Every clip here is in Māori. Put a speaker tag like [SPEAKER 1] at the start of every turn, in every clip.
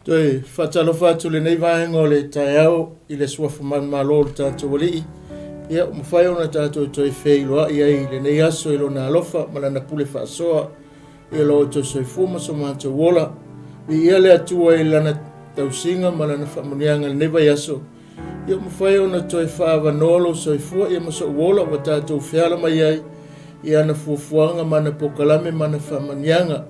[SPEAKER 1] Toi whatalofa atu le nei vaenga o le taiao I le suafa malo le tātou alii. Ia mawhai ona tātou toi wheiloa ia I le nei aso I lo na alofa malana pule whaasoa I lo to soifuma so mātou wola. I ia le atua I lana tausinga malana whamunianga le neva aso. Ia mawhai ona toi whaava soifua ia maso wola wa tātou whiala mai ai. Ia ana fuafuanga mana pokalame mana whamunianga.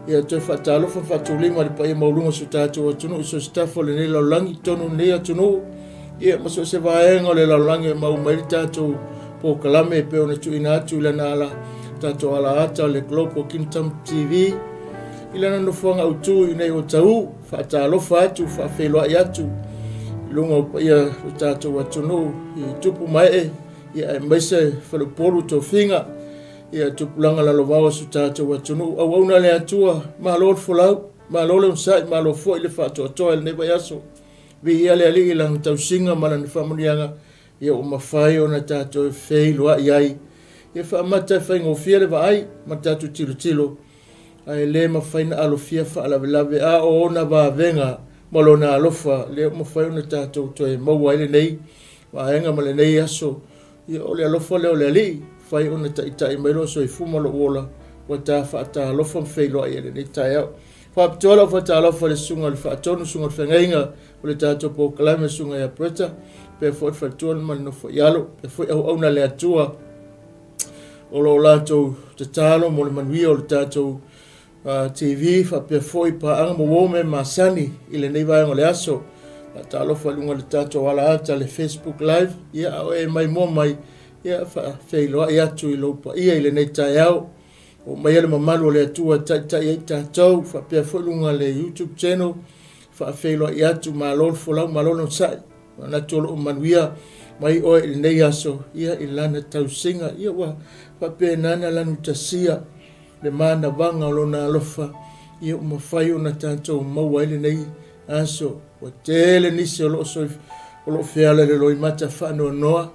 [SPEAKER 1] Ia toi whaatalofa whaatulima le pai maulunga su tātou atunu iso stafo le nei laulangi tonu nei atunu. Ia maso se vaenga le laulangi mau mai tātou po kalame pe ona tu ina atu ilana ala tātou ala ata le Global Kingdom TV. Ilana nofuanga utu inei o tau whaatalofa atu whaafeloa I atu. Lunga ia tātou atunu I tupu mai ia maise whalupolu tō whinga. Ia tupulanga la lovawa su tātou atunu. Awauna le atua, malo folau, malo le unsai, malo fo ile whātua toa ele neba yaso. Vi ia le ali ilang tausinga malani whamunianga. Ia o mawhai o na tātou wheiloa iai. Ia whaamata whaingofia le vaai, ma tātou tilo. Ai le mawhai na alofia whaalawe a o ona vāvenga malo na alofa. Le mawhai o na tātou toe maua ile nei, vaenga male nei yaso. Ia o le alofa leo le ali. Fai ona tai mailo so I fuma lo ola wa ta whaata alofa mwheiloa I nei taiao. Whaapitola o whaata alofa le sunga le whaatonu sunga le whangainga o le tātou po kalame sunga ia preta pe fwot whaatuan mani no whaialo pe fwoi au auna le atua o lo lātou te tālo mo le manuia o le tātou TV whapea fwoi pa anga mo wome masani I le nei vaenga le aso ta alofa lunga le tātou ala ata le Facebook live ia o mai mo mai ia whailoa I atu I lopa ia I le nei taiao. O mai ele mamalu le atua tai I tātou, whapea whailunga le YouTube channel, whailoa I atu malol folau malolo sai. Mana tolo o manuia mai oe I nei aso, ia I lana tausinga, ia wa whapea nana lanu tasia, le mana wanga lo na alofa, ia o mawhai o na tātou maua I le nei aso, wa tele nisi o lo soif, o lo whiala le loi mata whanoa noa,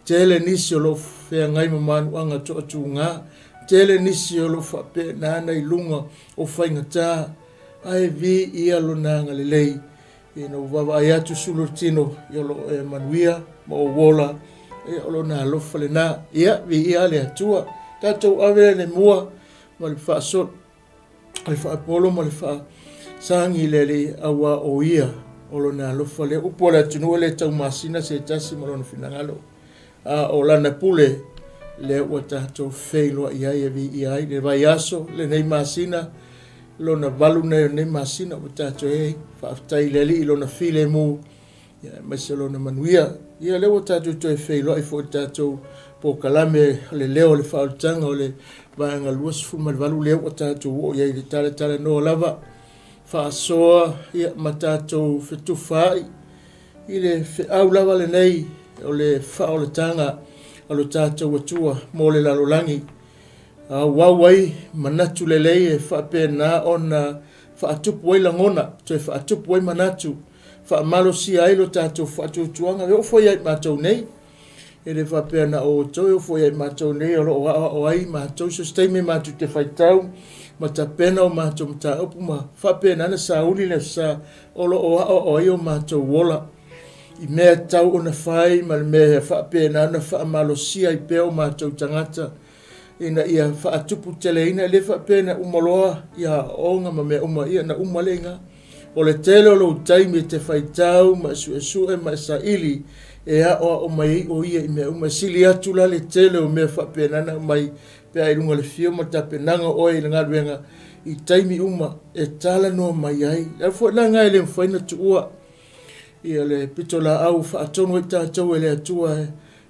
[SPEAKER 1] tele nisi o lo whea ngai mamanu anga to atu ngā. Tele nisi o lo whape nana I lunga o whaingata. Ai vi ia lo nanga le lei. Ino wawa ai atu sulu tino I lo manuia ma o wola. Ia o lo na lofa le nā. Ia vi ia le atua. Tātou awe le mua. Ma le wha asot. Le wha apolo ma le wha sangi le le awa o ia. O lo na lofa le upo le atunua le tau masina se tasi ma lo na finangalo. O lana pule le ua tātou wheiloa iai e vi iai le vai aso le nei masina lo na valu nei masina o tātou whaaftai le li lo na while mu maise lo na manuia ia le ua tātou toi wheiloa I fo tātou po kalame le leo le whaolataga o le vaenga luasifuma le valu le ua tātou o iai le tale no lava whaasoa ia ma tātou whetufai I le whiau lava le nei o le whaolataga o le tātou atua mo le lalolangi. Wawai manatu lelei e whape nā o na whaatupu wai langona, toi whaatupu wai manatu, whaamalo si ai lo tātou whaatutuanga, e o fwoi ai mātou nei, e le whape na o toi o fwoi ai mātou nei, o ai mātou, so steime mātou te whaitau, ma ta pena o mātou mta upu ma whape nana sa uli le sa o ai o mātou wola. I mea tau o na whai, ma le mea whape nana whaamalo si ai peo mātou tangata, ina ia whaatupu tele ina le whape na umaloa ia onga ma mea uma ia na umalenga. O le tele o lo taimi te whaitau ma su ma sa ili e a o mai o ia I mea uma sili atu la le tele o mea whape nana mai pea I runga le fio ma tape nanga oe I ngā ruenga I taimi uma e tala no mai ai. Ia fwa na ngai le mwhaina tu ua. Ia le pitola au whaatonu I tātou e le atua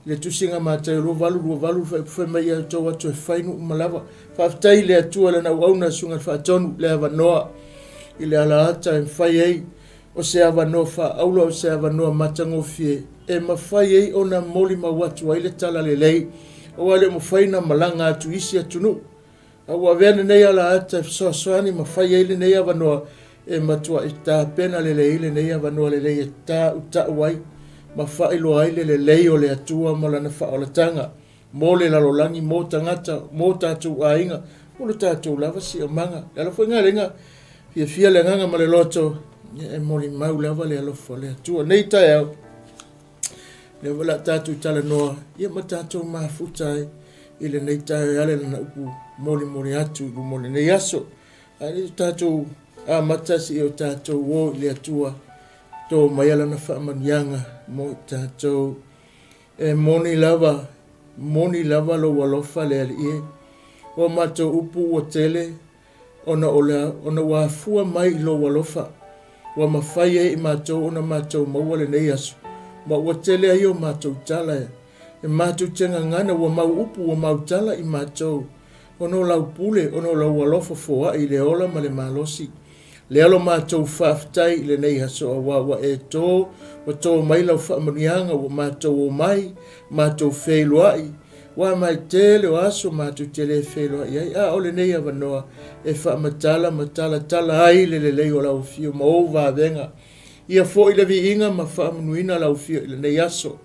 [SPEAKER 1] le tusinga mātai ro valu whai mai ia tau atu e whainu umalawa. Whaftai le atua le nau auna sunga whaatonu le awa noa I le ala ata e mwhai ei o se awa noa whaaula o se awa noa matangofie e mawhai ei o na moli mawatu ai le tala le lei o ale mwhaina malanga atu isi atunu. Au avena nei ala ata soani mawhai ei le nei awa noa e matua I tā pena le lei le nei avanoa le lei e tā uta wai ma whailo ai le lei o le atua malana whaolataga mo le lalolangi mo tangata mo tātou ainga o le tātou lava si o manga. Lala fwoi ngā renga fia le nganga ma le loto e moli mau lava le alofa le atua nei tai au le wala tātou tala noa ia ma tātou mafuta ai i le nei tai ale na upu moli atu i moli nei aso ai tātou a matasi o tātou o le atua tō mai ala na whaamanianga mo tātou e moni lava lo walofa le ali e o mātou upu o tele ona wafua mai lo walofa wa mawhai e i mātou ona mātou maua le nei aso ma ua tele ai o mātou tala e mātou tenga ngana wa mau upu wa mau tala i mātou ono lau pule ono lau walofa foa i le ola ma le malosi le alo mātou whaftai le nei aso a wa e tō wa tō mai lau whaamanianga wa mātou o mai mātou whailuai wa mai tele o aso mātou tele whailuai ai a ole nei avanoa e matala tala ai le lei o lau fio ma o venga ia fo i le vi inga ma whaamanuina lau fio i le nei aso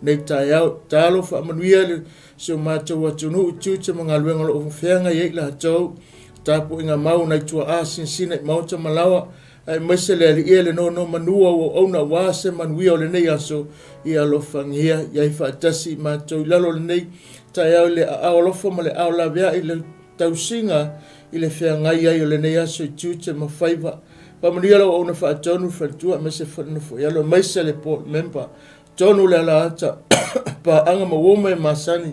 [SPEAKER 1] nei tai au talo whaamanuia le so mātou atunu utute mga luenga lo whenga i la tau tapu inga mau nai tua a sinsina i mauta malawa ai maise le ali le no manua o ona wase manuia o le nei aso i alofangia iai whaatasi mātou i lalo le nei tai au le a alofa ma le au la vea i le tausinga i le whengai ai o le nei aso i tute ma whaiva Pamalia lo ona whaatonu whatua me se whanufo ia lo maise le port member tonu le ala ata pa anga mawoma e masani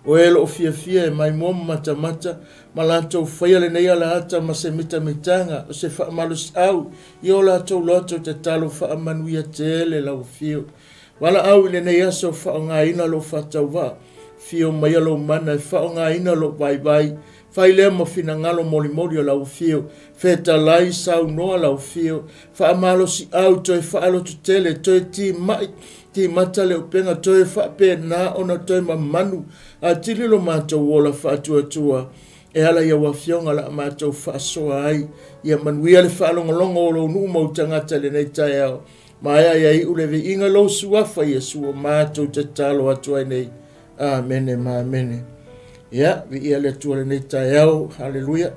[SPEAKER 1] o elo o fia e mai moma mata ma lantou whaia le nei ala ata ma se mitanga o se whaamalus au i o lantou loto te talo whaamanuia te ele lau fio wala au i le nei aso whaonga ina lo whatau wa fio mai alo mana e whaonga ina lo vai fai lea mo fina ngalo moli o lau fio feta lai sau noa lau fio whaamalo si au toi whaalo tutele toi ti mata le upenga toi whaape na ona toi mamanu a tili lo mātou wola whaatua e ala ia wafionga la mātou whaasoa ai ia manuia le whaalongolongo o lo nuu mau tangata le nei tai au maia ia i ulewe inga lo suafa ia sua mātou te talo atua nei amene ma amene. Ya, vi ia le tua le nei tai au, hallelujah,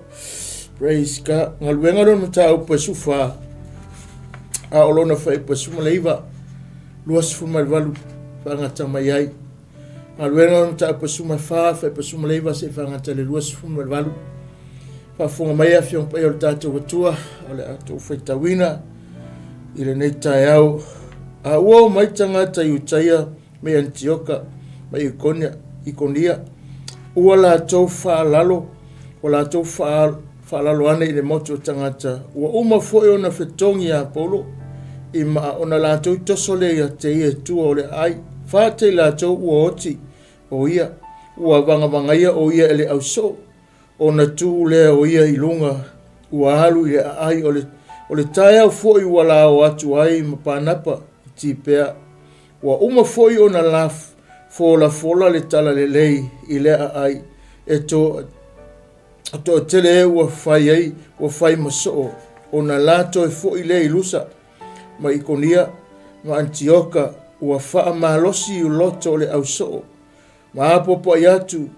[SPEAKER 1] praise God. Ngaluenga rono ta au pesufa, a olona whai pesuma leiva, luas fuma walu, whangata mai ai. Ngaluenga rono ta au pesuma whai pesuma leiva, se whangata le luas fuma walu. Whafunga mai a fiong pai o le tātou watua, o le atou whai tawina, i le nei tai au. A uau mai tangata i utaia, me Antioka, mai Ikonia, ua la tau whaalalo, o la tau whaalalo ane i le moto tangata. Ua uma foi ona whetongi a Paulo, i maa ona la tau tosole ia te ia tua o le ai. Whātei la tau ua oti o ia, ua vangavanga ia o ia ele au so. Ona tu lea o ia i lunga, ua halu i ai o le tai au foi ua la o atu ai mapanapa i tipea. Ua uma foi ona la fola le tala le lei i lea ai e to tele e ua whai ai ua whai masoo o na lato e fo i le i lusa ma Ikonia ma Antioka ua wha malosi u loto le au soo ma apopo i atu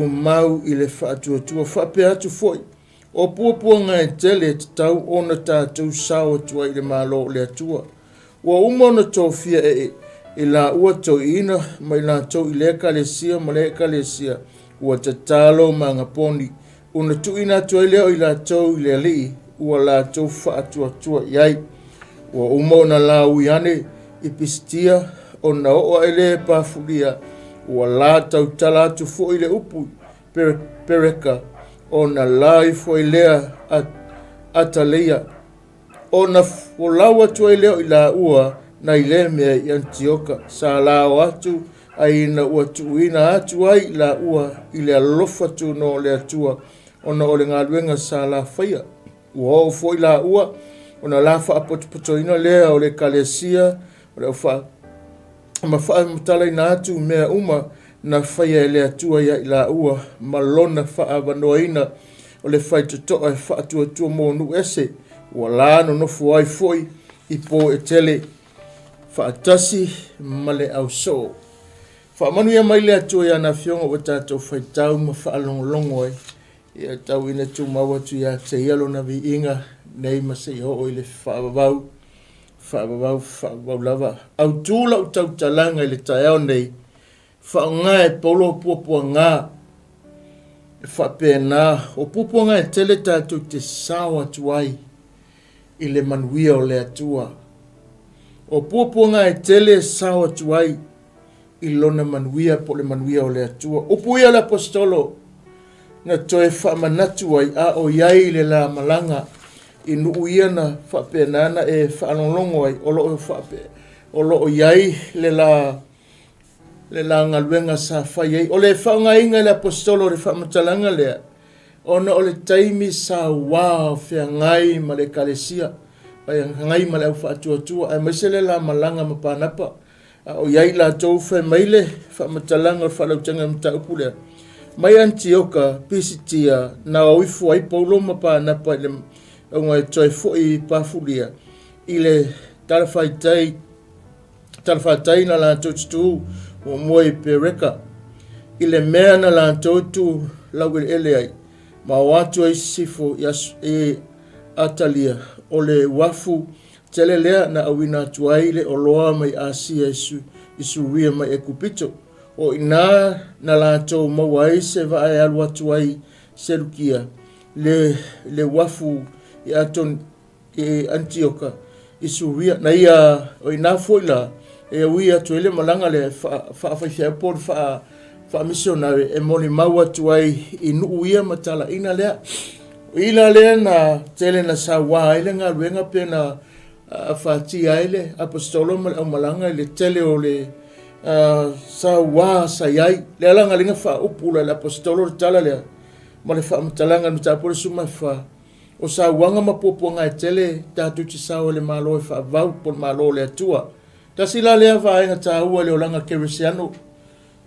[SPEAKER 1] mau i le wha tua whape atu foi o puapua ngai tele te tau ona tātou sao atua i le malo le atua ua umona tō fia i la ua tau ina mai la tau i le kalesia ma le kalesia ua te talo ma ngaponi una tu ina tu i leo i la tau i le li ua la tau wha atua iai ua umona la uiane i pistia o na oa ele pafulia ua la tau tala atu fo i le upu pereka o na la i fo i lea ataleia o na folaua tu i leo i la ua na ile mea i Antioka sa lao atu ai na ua tuuina atu ai la ua i le alofa tu no le atua ona o le ngaluenga sa la whaia ua o fo i la ua ona la wha apotoina lea o le kalesia o le wha ma wha matala ina atu mea uma na whaia le atua ia i la ua malona wha avanoina o le whai totoa e wha atua monu ese ua la no nofo ai foi i po e tele whaatasi male au so. Whaamanuia mai le atua ia na fionga o tātou whaitau ma whaalongolongo ai. Ia tau ina tu maua tu ia te ialo na vi inga nei masei o le whaavavau lava. Au tūla u tau talanga le taeao nei, whaonga e polo puapua ngā, e whapena, o puapua ngā e tele tātou te sawa tuai, i le manuia o le atua. O puapua ngā e tele sawa tuai, i lona manuia po le manuia o le atua. O puia le apostolo, na toe whaamanatu ai a o iai le la malanga, i nuu ia na whapenana e whaalonglongo ai, o lo iai le la ngaluenga sa whai ai. O le whaonga inga le apostolo le whaamatalanga lea, ona o le taimi sa wā whea ngai ma le kalesia, ai ngai ma le au whaatuatua, ai maise le la malanga ma pānapa, o iai la tau whai maile whaamatalanga o whaalautanga mta upu lea. Mai Antioka, Pisitia, na oifu ai paulo ma pānapa le o ngai toi fui pafulia i le talawhaitai na la tōtutu o moi pereka i le mea na la tōtu lau ele ai ma watu ai sifo e atalia o le wafu tele lea na awina atuai le o loa mai Asia isu ria mai e kupito o ina na la tō mawai se vae alu atuai serukia le wafu i aton e Antioka i Suria na ia o ina foila e ui atu ele malanga le whaafai por wha missionary e moni maua tuai i nuu ia matala ina lea na tele na sa wā ele ngā ruenga pena whaati aile apostolo o malanga le tele o le sa wā sa iai le alanga linga wha upula le apostolo tala lea ma le wha matalanga nutapore suma wha o sa wanga mapopua ngai tele tātou te sao le malo e whaavau po malo le atua. Ta sila lea whaenga tāua le olanga kerisiano,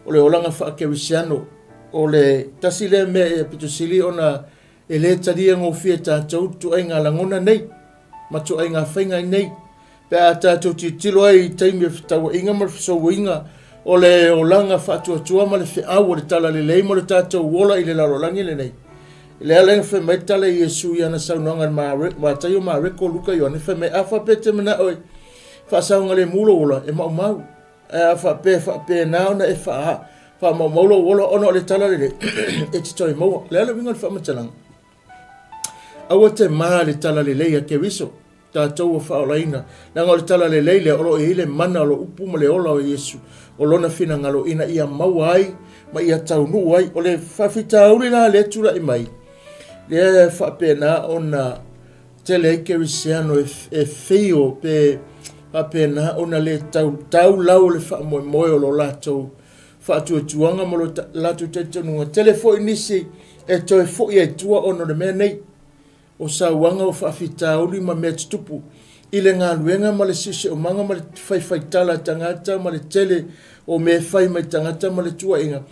[SPEAKER 1] o le olanga wha kerisiano, o le tasile me e pitusili ona e le taria ngofia tātou tu ai ngā langona nei, ma tu ai ngā whainga nei, pe a tātou ti tilo ai taimi e whitawa inga ma fisowo inga, o le olanga whaatua ma le whiau o le tala le lei mo le tātou wola i le larolangi le nei. Le alenga fe mai tala Yesu yana saunanga ma tayo ma reko luka yone fe mai afa pete mena oi fa saunga le mulo ola e mau afa pe na ona e fa mau ola ona le tala le e titoi mo le ala winga fa matalanga awa te ma le tala le leia ke wiso ta tau fa olaina na ngol tala le leile olo e ile mana lo upu mo le ola o Yesu o lona fina ngalo ina ia mau ai ma ia tau nu ai o le fa fita uli na le tura i mai le whapena ona tele kerisiano e whio pe whapena ona le tau lau le whamoe o lo lato whaatuatuanga mo lo lato te tanunga telefo inisi e toi fo i e tua ono le mea nei o sa wanga o whawhitauli ma mea tupu i le ngā luenga ma le sise o manga ma le whaiwhaitala tangata ma le tele o me whai mai tangata ma le tua inga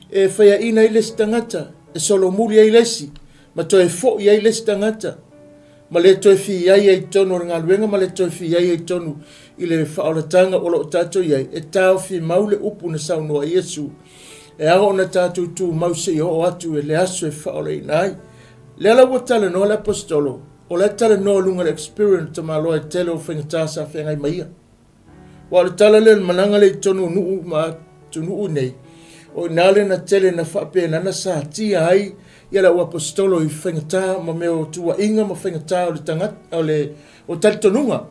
[SPEAKER 1] e whaia ina i lesi tangata e solo muri i lesi ma toe fo i ai lesi tangata ma le toe fi iai ai tonu ngā luenga ma le toe fi iai ai tonu i le whaolatanga o lo tato iai e tau fi maule upu na saunoa Yesu e aho na tato tu mause i o atu e le aso e whaola i nai le ala ua tala no le apostolo o le tala no lunga le experience ta malo e tele o whengatasa whengai maia wa le tala le mananga le tonu nuu ma tu nuu nei o nale na tele na whape na sa tia ai ia la apostolo i whengata ma meo tua inga ma whengata o le tangata o le o talitonunga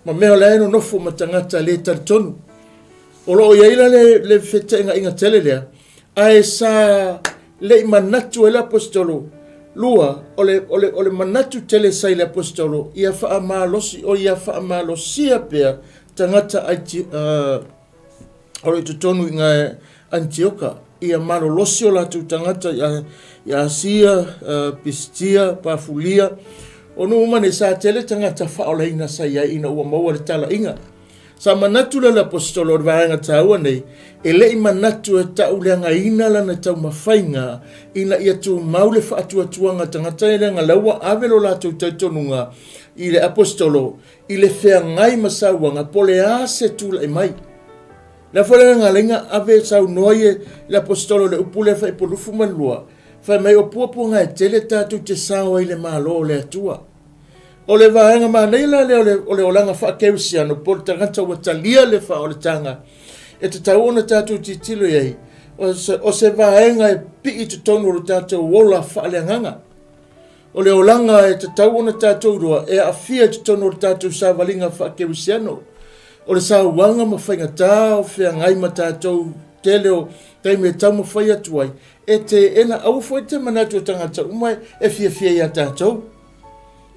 [SPEAKER 1] ma meo la eno nofo ma tangata le talitonu o lo iaila le whetenga inga tele lea ai sa le manatu e le apostolo lua o le manatu tele sai le apostolo ia wha amalosi o ia wha amalosia pea tangata ai o le tutonu inga Antioka ia malolosi o latu tangata ia Asia, Pisitia, Pafulia o no umane sa tele tangata whaoleina sa ia ina ua maua le tala inga sa manatu le apostolo o vaenga taua nei e lei manatu e tau leanga ina lana tau mawhainga ina ia tu maule whaatuatuanga tangata i leanga laua avelo latu tautonunga i le apostolo i le whea ngai masauanga pole a se tula i mai la fole nga lenga ave sau noie l'apostolo le upule fa ipolufu malua fa mai o puapu nga tele tatu te sao ile malo le atua o le vaenga manei la o le olanga whaakeusiano po le tangata ua talia le whaoletanga e te tau ona tātou titilo iei o se vaenga e pi te tonu o tātou wola whaaleanganga o le olanga e te tau ona tātou roa e awhia te tonu o tātou sāwalinga whaakeusiano o le sāwanga ma whaingatā o whea ngai ma tātou tele o taime e tau ma whai atuai e te ena awfo e te manatu o tangata umai e fia ia tātou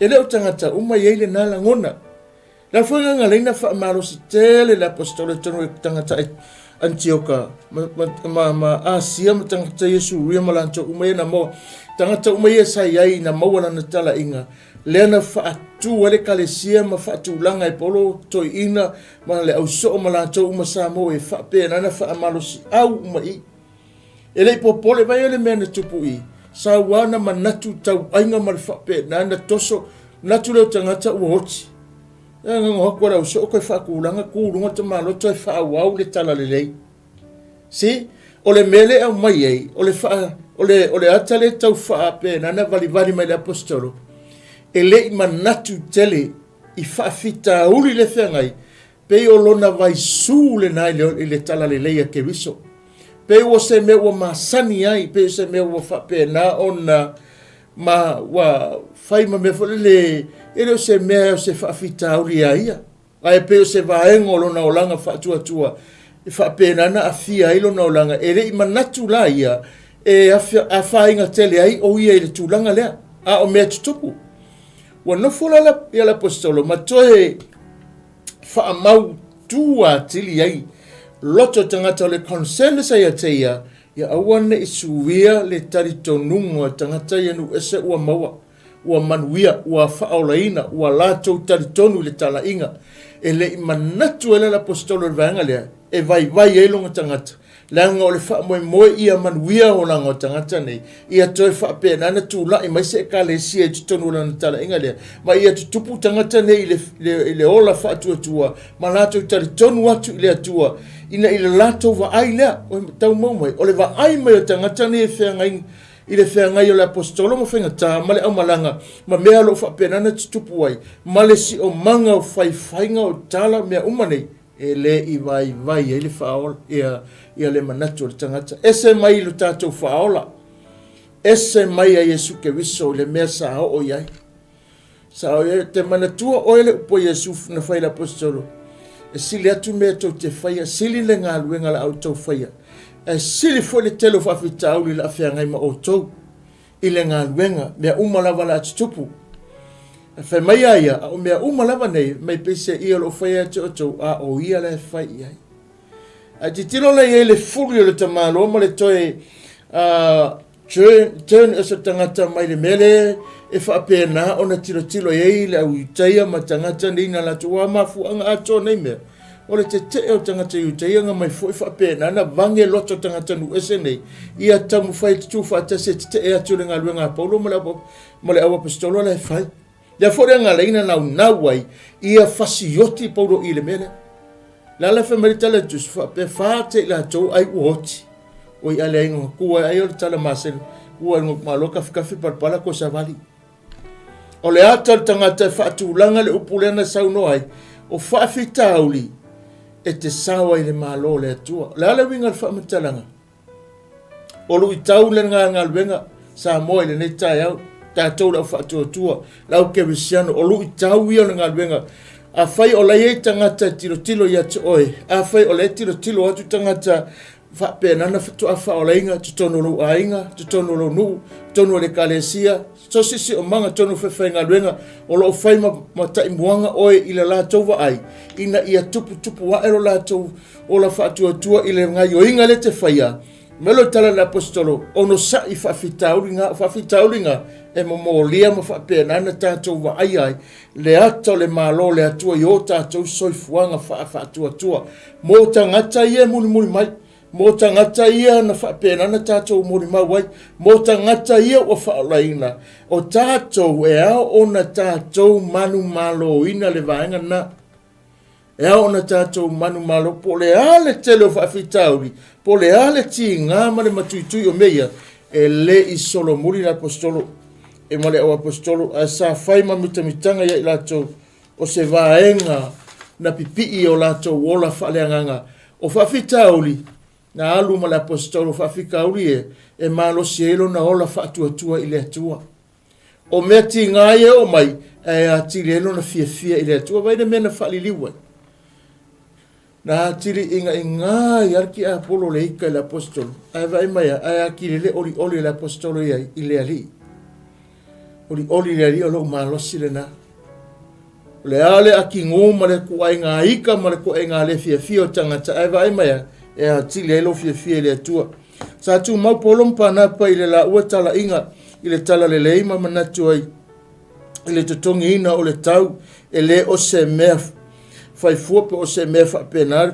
[SPEAKER 1] e leo tangata umai eile nala ngona la whainga leina whaamaro si tele la apostole tonu e tangata e Antioka ma Asia ma tangata Yesu ria malanto umai na mo tangata umai e sai ai na mawana na tala inga lena whaatu ale kalesia ma whaatu langa e polo toi ina ma le au so malanto uma samo e whape nana whaamaro si au umai e lei popole vai ele mena tupu i sa wana manatu tau ainga ma le whape nana toso natu leo tangata uoti ngoko la so ko fa kulanga kulunga te malo to fa wau le tala le lei si o le mele au mai ai o le atale tau fa pe nana vali mai le apostolo e le manatu tele I fa fita uli le fengai pe o lona vai su le nai le tala le lei ke viso pe o se me o masani ai pe se me o fa pe na ona ma wa fai ma me fole le ele se me se fa fita uri ia ai pe se va engolo na olanga fa tua e fa pena na afia ilo na olanga ele I manatu la ia e a fa inga tele ai o ia ile tulanga le a o me tupu wa no fola la ia la apostolo ma toe fa mau tua tili ai loto tangata le 𝚗𝚙𝚎𝚘𝚎 ia awane isuia le taritonunga tangata ia nu ese ua maua ua manuia ua whaolaina ua lātou taritonu le talainga e le manatu ele la apostolo le vaenga lea e vai e longa tangata langa o le whaamoe ia manuia o langa o tangata nei ia toi whaapea nana tūla I mai se kalesia te tonu lana talainga lea ma ia tutupu tangata nei le ola whaatuatua ma lātou taritonu atu I le atua ina I le lātou wa ai lea o tau maumai o le wa ai mai o tangata nei e whengai I le whengai o le apostolo mo whengata ma le au malanga ma mea lo whaapenana tutupu ai ma le si o manga o whaiwhainga o tala mea umanei e le I vai e le whaola ia le manatu o le tangata ese mai lo tātou whaola ese mai a Yesu ke wiso le mea sa o iai sa o iai te manatua o ele upo Yesu na whai le apostolo e sili atu mea tau te whaia sili le ngā luenga la au tau whaia e sili fo le telo whawhitau li la whea ngai ma o tau I le ngā luenga mea umalawa la atutupu e whai mai aia o mea umalawa nei mai pese ia lo whaia te o tau a o ia le whai iai a ti tilo la ia le furi o le tamalo ma le toe turn esa tangata mai le mele e whaapena o na tilo iei le au utaia ma tangata nei na la tua mafuanga ato nei mea o le te o tangata utaia nga mai fo I whaapena na vange loto tangata nu ese nei ia tamu whai tu whaatase te e atu le ngā luenga paulo ma le au apostolo le whai ia fore ngā leina nau ai ia fasioti paulo I le mele la la fe merita le tus fa pe fa te la to ai uoti o I ale ngo ku ai o tala masen ku ngo maloka fika fi parpala ko savali o le atal tangata fa tu langa le upulena sauno ai o fa fi tauli e te sawa I le malo le tua la la winga fa matalanga o lu tau le nga wenga sa mo le ne tai au ta to la fa tu tua la o ke visiano o lu tau ia nga wenga a fai o le tangata tilo ia te oe a fai o le tilo atu tangata fa penana tu a fa o le inga tonu lo ainga tonu lo nu tonu le kalesia so sisi o manga tonu fe nga luenga o lo fai ma tai muanga oe I le la tova ai ina ia tupu wa ero la to o la fa tu I le nga yo inga le te faia melo tala la apostolo ono sa I fa fitaulinga e momolia ma fa penana tatou wa ai le ato le malo le atua yo tatou soifuanga fa atua mo tangata ia muli mai mo tangata ia na fa penana tatou muli mai wai mo tangata ia o fa laina o tatou e ao ona tatou manu malo ina le vaenga na e ao ona tatou manu malo po le ale telo fa fitauli po le ale ti nga ma le matuitui o meia e le I solo muri la apostolo e male o apostolo a sa fai mitanga ia i latou o se vaenga na pipi o latou ola faaleagaga o faafitauli na alu ma le apostolo faafikauli e malosi ai lona ola faatuatua i le atua o mea tigā ia o mai e atili ai lona fiafia i le atua vaina mea na faaliliu ai na atili igā i arki a apolo le ika i le apostolo ae vae mai ae akilele olioli le apostolo iai i le alii oli le alii o lou malosi lenā o le ale akigu ma le kuaiga ika ma le kuaiga le fiafia o tagata ae vae mai e atili ai lo fiafia i le atua sa tumau polo mapana pa i le laua talaʻiga i le tala lelei ma manatu ai i le totogiina o le tau e lē o se mea faifua pe o se mea faapena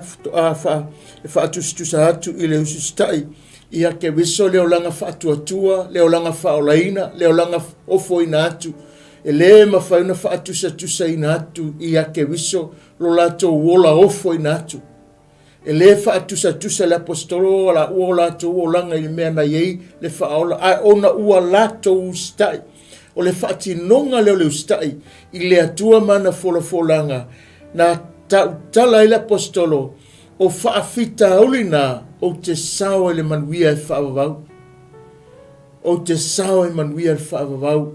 [SPEAKER 1] e faatustusa atu i le ususitaʻi ia ke wiso le olaga faatuatua le olaga faaolaina le olaga ofoina atu e lē mafaiuna faatusatusaiina atu ia ke wiso lo latou ola ofoina atu e lē faatusatusa le apostolo o laua o latou olaga i le mea nai ai le faaola ae ona ua latou usitaʻi o le faatinoga leo le usitaʻi i le atua mana folafolaga na tautala ai le apostolo o faafitaulina o te sao i le manuia e faavavau o te sao i manuia le faavavau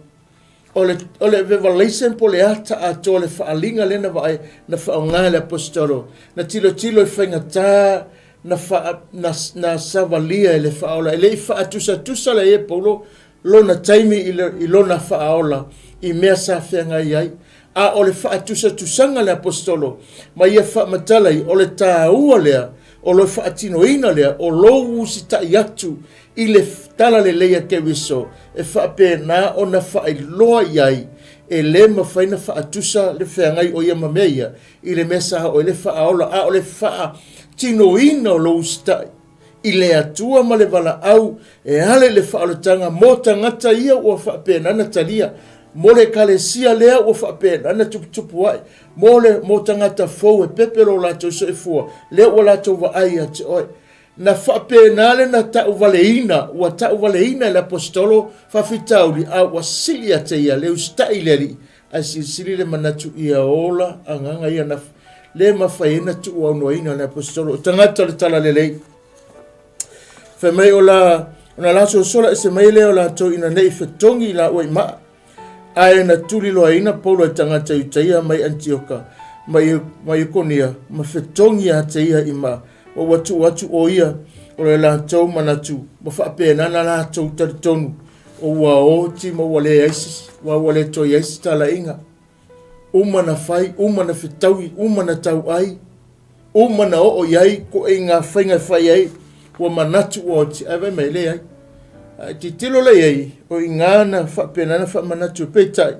[SPEAKER 1] o le revelation po le ata ato le faaliga lena vae na faaogā le apostolo na tilotilo i faigatā na savalia e le faaola e leʻi faatusatusa le ia paulo lona taimi i lona faaola i mea sa feagai ai a o le faatusatusaga le apostolo ma ia faamatala i o le tāua lea o le faatinoina lea o lou usitaʻi atu i le tala lelei a kewiso e faapena ona faailoa i ai e lē mafaina faatusa le feagai o ia mamea ia i le mea sa o i le faaola a o le faatinoina o lou usitaʻi i le atua ma le valaau e ale le faaolataga mo tagata ia ua faapenana talia mo le kalesia lea ua faapenana tuputupu ai mo tagata fou e pepe lo latou soifua lea ua latou vaai a te oe na faapena lena taʻuvaleina ua taʻuvaleina i le apostolo faafitauli a ua sili ate ia le usitaʻi le alii ae silisili le manatu ia ola agaga ia na le mafaiena tuuaunoaina le apostolo o tagata o le tala lelei femai ona lasoasola e se mai lea o latou ina neʻi fetogi i laua i maa ae na tuliloaina paulo e tagata iutaia mai antioka mai ikonia ma fetogi a te ia i maa o watu o ia o le latou manatu ma faapenana latou talitonu o ua oti ma ua lē aisi ua ua lē toi aisi talaʻiga uma na fai uma na fetaui uma na tauai uma na oo i ai ko e ngā whainga whai ai ua manatu o oti ai vai mai le ai titilo lei ai o i ngā na whapenana whamanatu peitai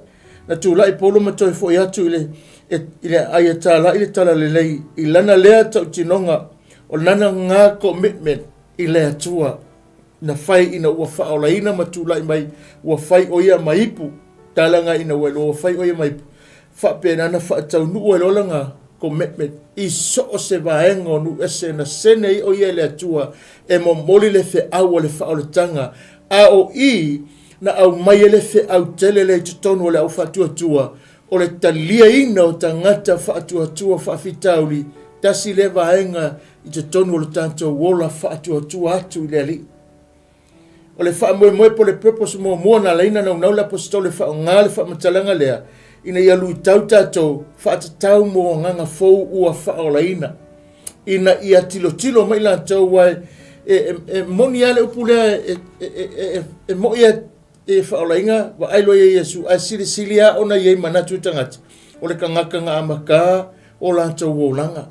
[SPEAKER 1] na tūlai polo matoi fo i atu ile ai atala ile tala lelei i lana lea tau tinonga o nana ngā commitment i le atua na whai ina ua whaolaina matulai mai ua whai o ia maipu talanga ina ua ua whai o ia maipu whapenana whaatau nu ua lolanga commitment i so o se vaenga o nu ese na sene i o ia le atua e mo moli le fe au o le whaoletanga a o i na au mai le fe au tele le tutonu o le au whatuatua o le talia ina o tangata whatuatua whawhitauli tasi le vaenga i tutonu o le tanto wola whatuatua atu i le ali o le wha po le purpose mo na leina na unau le apostole wha o ngā le wha matalanga lea ina ia lui tau tatou whaatatau mo nganga fou ua whaolaina ina ia tilo mai la tau wai moni ale upu lea mo ia whaolainga wa ailo ia Yesu a sili a ona iei manatu tangata o le kangaka ngā amaka o la tau wolanga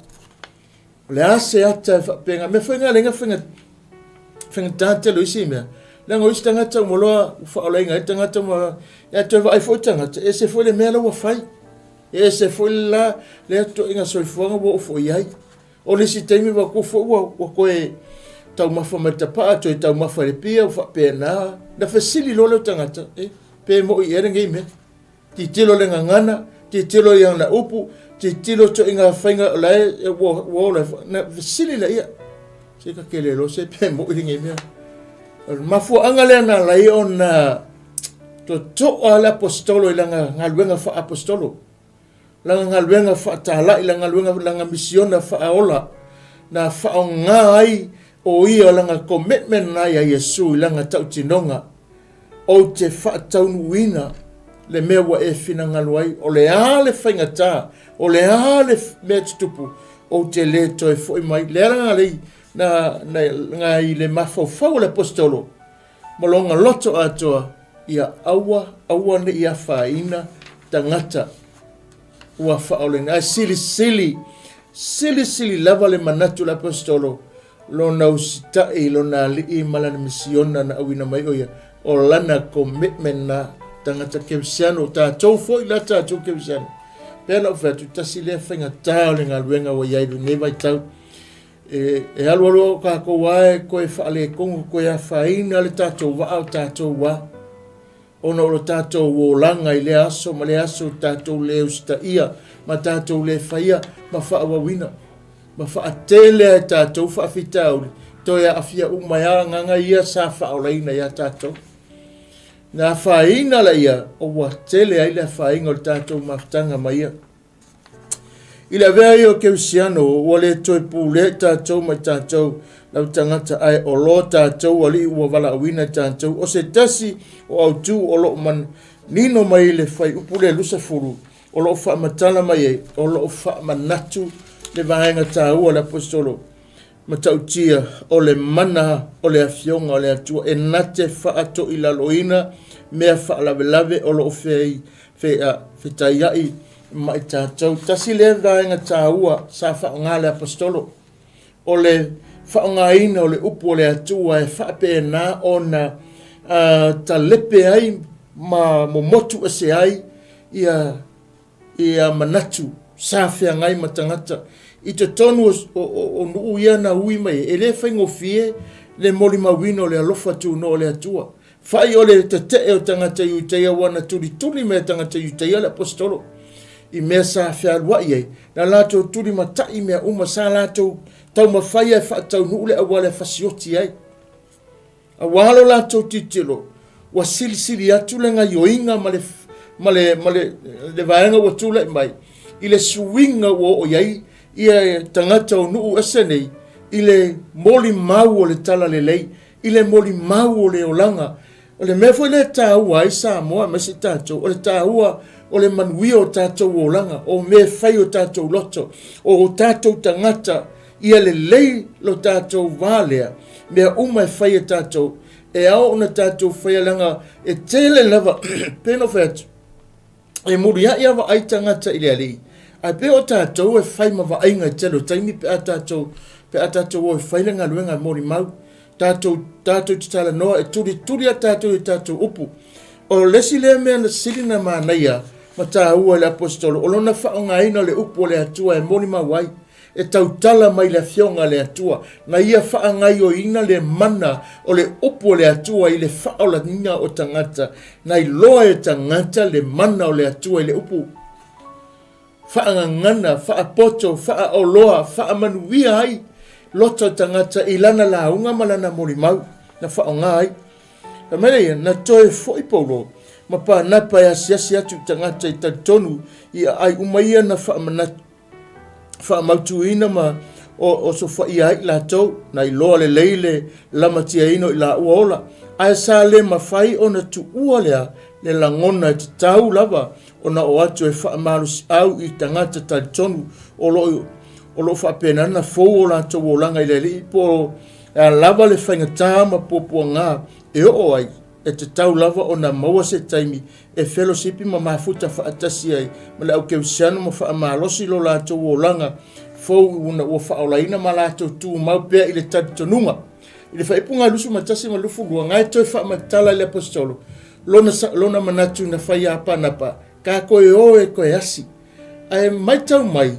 [SPEAKER 1] le ase ata whapenga me whainga lenga whainga tante lo isi mea Nang ois tangata moloa whaolainga, tangata ma ya te vai fo tangata, e se foi le mea wa fai. E se foi la le ato inga soifuanga wo fo iai. O le si teimi wa ko fo wa koe tau mafa matapa ato e tau mafa le pia wa pena. Na fasili lo le tangata, pe mo i ere ngai me. Ti tilo le ngangana, ti tilo yang na upu, ti tilo to inga whainga lai wo le na fasili la ia. Se ka kele lo se pe mo i ngai me. Mafu angale na lai on toa le apostolo i langa ngaluenga fa apostolo. Langa ngaluenga fa tala i langa ngaluenga langa misiona fa aola. Na fa o ngai o ia langa commitment na ya Yesu i langa tau tinonga. O te fa taunuina le mea wa e fina ngaluai. O le ale whaingata. O le ale mea tutupu. O te le toi foi mai. Le aranga lei na ngai le mafau le apostolo. Malonga loto atoa. Ia aua ne ia whaina tangata ua whaolena. Sili lava le manatu le apostolo. Lona usitai, lona alii malana misiona na awina mai oia. O lana commitment na tangata kewisiano. Tātou foi la tātou kewisiano. Pēna o whatu tasilea whainga tāo le ngā luenga wa iairu nevai tau. E alualo ka ko wae koe whaale kongu koe a whaina le tātou wa au tātou wa. Ona o tātou o langa i le aso, ma le aso tātou le usta ia, ma tātou le whaia, ma whaawawina. Ma whaatele e tātou whaafitauri, toia afia umaya nganga ia sa whaolaina ia tātou. Nā whaina la ia, o watele ai le whainga o tātou maftanga ma ia. Ila vea i o keusiano, o le toi pūle tātou mai tātou, lau tangata ai o lo tātou ali ua wala awina tātou. O se tasi o au tū o lo man nino mai le whai upule lusa furu. O lo wha matala mai e, o lo wha manatu le vahenga tā ua le apostolo. Matau tia o le mana, o le afionga, o le atua. E nate wha ato i laloina, mea wha lave o lo whei taiai mai tātou. Tasi le vahenga tā ua sa wha ngā le apostolo. O le whaongaina o le upu o le atua e whape nā o na ta lepe ai ma momotu ase ai ia manatu sāwhia ngai matangata. I te tonu o nuu ia na ui mai e le whaingo fie le moli mawino o le alofa tu no o le atua. Whai o le te o tangata iuteia wana turi mea tangata iuteia le apostolo. I mea sāwhia alua iei. Na lātou turi matai mea uma sā lātou tau mawhai e whaatau nuu le awale whasioti ai. A walo lātou titilo. Wa sili atu le ngai oinga ma le vaenga wa tula mai. I le suinga o iei. Ia tangata o nuu ase nei. I le moli mau o le tala le lei. I le moli mau o le olanga. O le mefo le tāua ai sā moa masi tātou. O le tāua o le manuia o tātou o olanga. O me whai o tātou loto. O tātou tangata. Ia le lei lo tātou vālea. Mea uma e whai e tātou. E ao ona tātou whai alanga. E tele lava. Pēno whaiatu. E muria ia wa ai tangata i le alii. Ai pe o tātou e whai ma wa ainga i telo. Taimi pe a tātou o e whai langa luenga mori mau. Tātou titala noa e turi a tātou upu. O lesi lea mea na silina mānaia. Ma tā ua le apostolo. O lona whaonga ina le upu o le atua e mori mau ai. E tautala mai le fionga le atua. Na ia whaangai o ina le mana o le upu o le atua i le whaola nina o tangata. Na i loa e tangata le mana o le atua i le upu. Whaangangana, whaapoto, whaaoloa, whaamanuia ai. Loto tangata i lana launga malana mori mau. Na whaonga ai. Ka mele na toe foi paulo. Ma pa napa e asiasi atu tangata i tatonu i ai umaia na whaamautuina ma o so whai ai la tau. Na i loa le leile lamatia ino i la uaola. Ai sa le mawhai o na tu ua lea le langona i te tau lava. O na o atu e whaamarusi au i tangata tatonu o lo whapenana fōu o la tau o langa i le li. Po lava le whaingatā ma popua ngā e o ai. E te tau lava o na maua se taimi e fellowshipi ma mafuta whaatasi ai. Ma le au keusiano ma whaamalosi lo la tau o langa. Fōu una ua whaolaina ma la tau tū mau pēr i le tatonunga. I le whaipunga lusu matasi ma lufu lua. Ngai toi whaamatala le apostolo. Lona manatu na whai apanapa. Ka koe o e koe asi. Ai mai tau mai.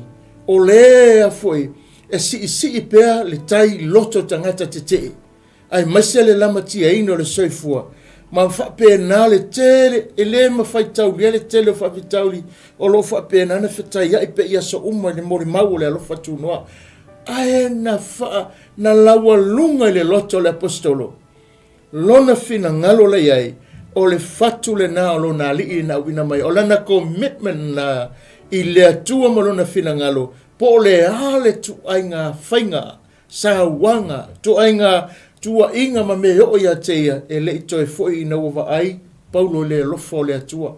[SPEAKER 1] O le a foi. E si pēr le tai loto tangata te te. Ai maise le lamatia ino le soifua. Ma whapena le tele, e le ma whaitauli, e le tele o whapitauli, o lo whapena na whatai ia i pe ia so uma le mori mau le alofa tu noa. Ae na laua lunga le loto le apostolo. Lona fina ngalo le iai, o le fatu le na o lona alii na uina mai, o lana commitment na i le atua ma lona finangalo, po le ale tu ainga whainga, sa wanga, tu ainga tua inga ma me o ia teia, e le ito e foi ina uwa ai, paulo le lofo le atua,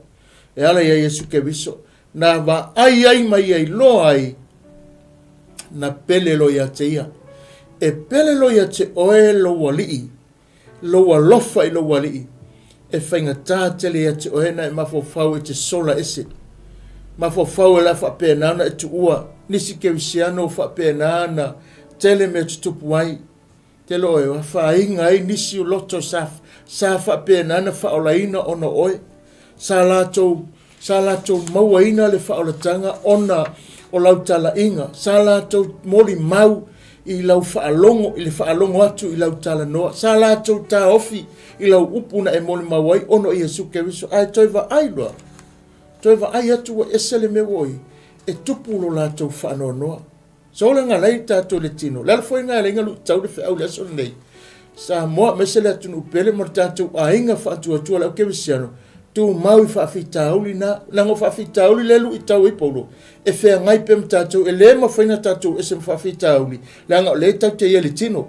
[SPEAKER 1] e ala ia Yesu ke viso, na wa ai mai ai lo ai, na pele lo ia teia, e pele lo ia te oe lo walii, lo walofa i lo walii, e whainga tātele ia te oe na e mafofau e te sola ese, mafofau e la whapenana e tu ua, nisi ke visiano whapenana, tele me tutupu ai, te lo e whainga ai nisi o loto sa whapenana whaolaina ona oe, sa lato mauaina le whaolatanga ona o lautala inga, sa lato moli mau i lau whaalongo, i le whaalongo atu i lau tala noa, sa lato ta ofi i lau upuna e moli mauai ono i Yesu Keriso, ai toi wa ai loa, toi wa ai atu wa esele me woi, e tupu lo lato whaanoa noa. So le ngalai tātou le tino. Lala foi ngā le ngalu tau le whiau le aso nei. Sa moa mesele atunu upele mo tātou a inga whaatua tua lau kewisiano. Tu mau i whaafitauli na, lango whaafitauli lelu i tau i polo. E whea ngai pem tātou, e le ma whaina tātou e sem whaafitauli. Langa o le tau te ia le tino.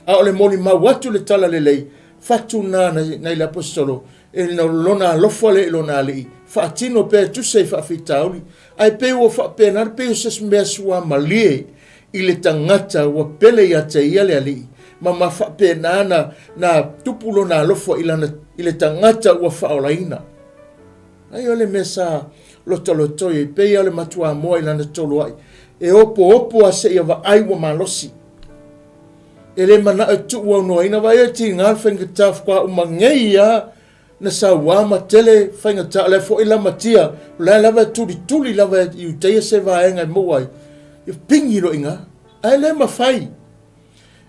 [SPEAKER 1] A o le moli mau watu le tala le lei. Fatu nā nei le apostolo. E na lona lofa le lona lei. Whaatino pe tu sei whaafitauli. Ai pe o whaapenar, pe o ses mea sua malie. I le tangata wa pele ia te ia le ali. Ma whapena na tupulo na lofo i le tangata wa whaolaina. Ai o le mesa loto i pe ia le matua moa i lana tolu ai. E opo a se ia wa ai wa malosi. E le mana e tu wa noina wa ia ti ngal whengitaf kwa umangei ia na sa wama tele whengita le fo ila matia. La lava tuli lava i uteia se vaenga i moai. I pingi ro inga, ai le mawhai.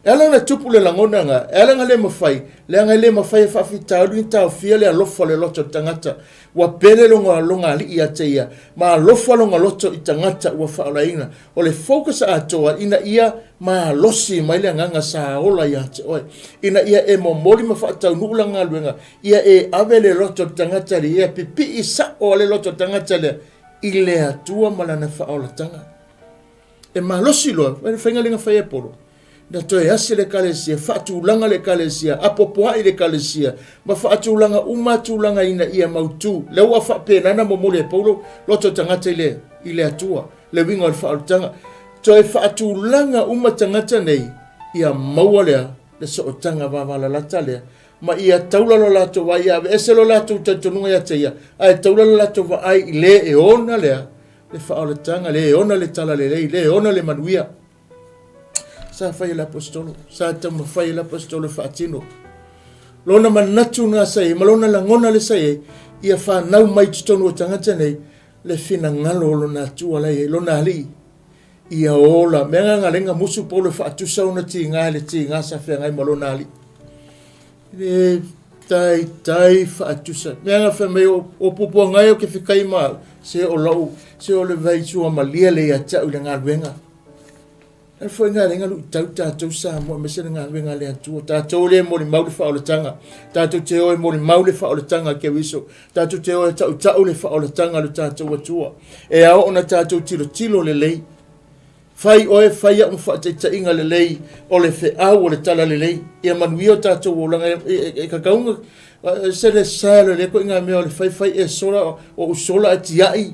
[SPEAKER 1] E ala na tupu le langona nga, e ala nga le mawhai. Le anga le mawhai e whawhitau ni tau fia le alofa le loto tangata. Wa pele longa li ia te ia. Ma alofa longa loto i tangata ua whaolaina. O le focus a toa ina ia ma losi mai le nganga sa ola ia te oe. Ina ia e momoli ma whaatau nula ngā luenga. Ia e ave le loto tangata li ia pipi i sa o le loto tangata le. I le atua malana whaolatanga. E malosi loa, whainga linga whai e poro. Na toi ase le kalesia, whaatulanga le kalesia, apopoa i le kalesia, ma whaatulanga umatulanga ina ia mautu, leu a whaapenana momole e poro, loto tangata i le atua, le winga o le whaautanga. Toi whaatulanga umatangata nei, ia maua lea, le sootanga wawala lata lea, ma ia taulalo lato wa ia, ese lo lato tatonunga ia te ia, ai taulalo lato wa ai i le e ona lea, le whaolatanga, le ona le tala le ona le manuia. Sa whai la apostolo, sa tama whai la apostolo whaatino. Lona manatu ngā sae, malona la ngona le sae, ia whanau mai tutonu o tangata nei, le whina ngalo lona atua lai, lona ali. Ia ola, mea ngā lenga musu polo whaatusau na ti ngā sa whea ngai malona ali. Le tai whaatusa. Mea ngā whamei o pupua ngai o ke whikai maa, se o lau, se o le vai sua malia le ia tau le ngā ruenga. E foi ngā renga lu tau tātou sa mo mese ngā ruenga le atua. Tātou le mori maule whaolatanga. Tātou te oe mori maule whaolatanga ke wiso. Tātou te oe tau le whaolatanga lu tātou atua. E ao ona tātou tilo le lei. Fai oe fai a whaateta inga le lei o le wheau o le tala le lei. Ia manuio tātou o langa e kakaunga. Se le sāle le ko inga mea o le fai e sola o usola a tiai.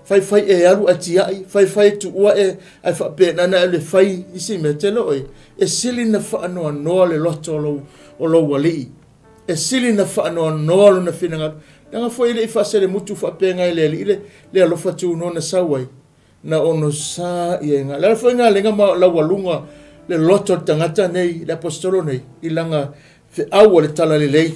[SPEAKER 1] Fai e alu ati ai, fai tu ua e ai whapenana e le fai isi me te loi. E sili na whaanoa noa le loto o lo wali. E sili na whaanoa noa lo na whinanga. Nanga fwoi le i whasere mutu whapenga i le alofa tu no na sawai. Na ono sa i e ngā. Lera fwoi ngā lenga ma la walunga le loto tangata nei, le apostolo nei. I langa whi au le tala le lei.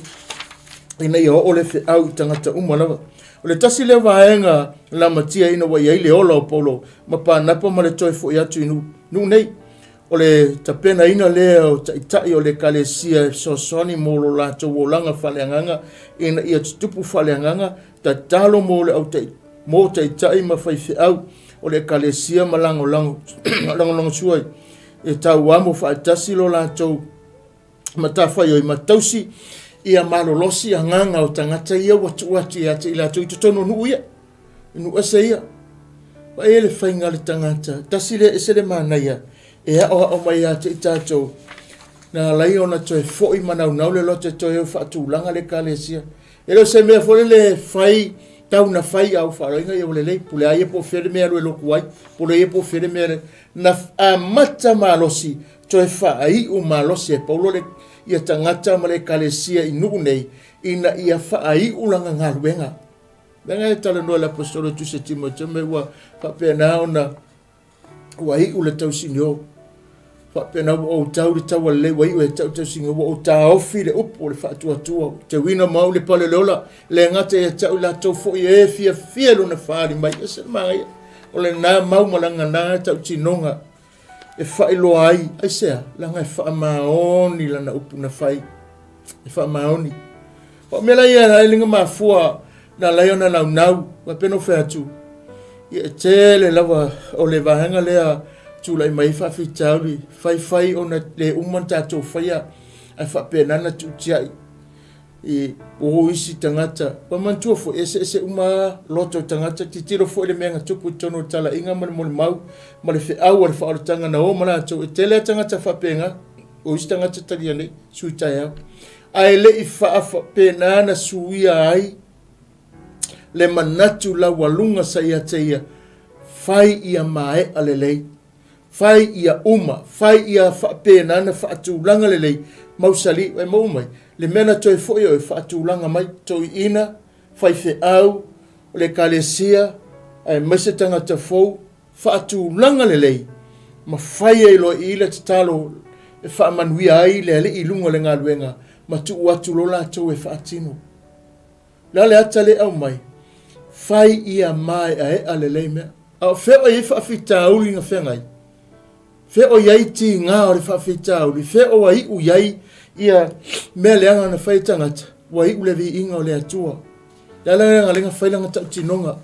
[SPEAKER 1] Ina i o le whi au tangata umalawa. O le tasi le vaenga la matia ina wa iai le ola o polo, ma pa napa ma le toi fo i atu inu nei. O le tapena ina le o taitai o le kalesia sosoni mo lo lato wolanga whaleanganga, ina ia tutupu whaleanganga, ta talo mo le au taitai ma whaifi au, o le kalesia ma lango suai, e tau wamo whaatasi lo lato, ma ta whai o i matausi, ia malolosi anganga o tangata ia watu ia te ila tu tono nu ia nu asa ia wa ele fainga le tangata tasile esele mana ia e o mai ia te tato na lai ona toe foi manau nau le lote toe fatulanga le kalesia elo se me fo le fai tau na fai au fainga ia le pule ai po fere me lo lo kuai pule ai po fere me na amata malosi toe fai u malosi paulo le ia tangata ma le kalesia inu nei ina ia fai u langa ngaluenga venga e tala no la apostolo tu se Timotheo me wa fa pena ona wa i u le tau sinio fa pena o tau le tau le wa i u tau tau sinio o tau fi le upo le fa tua te wina mau le pale lola le ngate e tau la tau fo e fia lo na fari mai ese mai o le na mau malanga na tau tinonga e fa ilo ai sea langa e fa maoni la na upu na fai e fa maoni o me la ia linga mafua na laiona nau wa peno fe atu ia tele lava o le vahanga lea tu lai mai fa fitauli fai ona le umanta to faia a fa pena na tu tia e o isi tangata pa mantua fo ese uma loto tangata titiro fo le menga tupu tono tala inga mo mau ma le fe au le fa tanga na o mala to tele tangata fa penga o isi tangata taliane suita ya ai le I fa pena na suia ai le manatu la walunga sa ia teia fai ia mae alelei fai ia fai ia fa pena na fa tulanga lelei mausali e mo mai le mena toi foi o fa tulanga mai toi ina fai fe au le kalesia ai mesetanga te fo fa tulanga lelei ma fai e lo ile talo e fa manui ai le ilunga le ngaluenga ma tu watu lola to e fa tino la le atale au mai fai ia mai ai alelei me au fe o I fa fitauli nga fengai fe o yai ti nga o fa fitauli fe o ai u yai ia meleanga na fai tangata wa I u le vi inga o le atua la nga lenga fai langa tau tinonga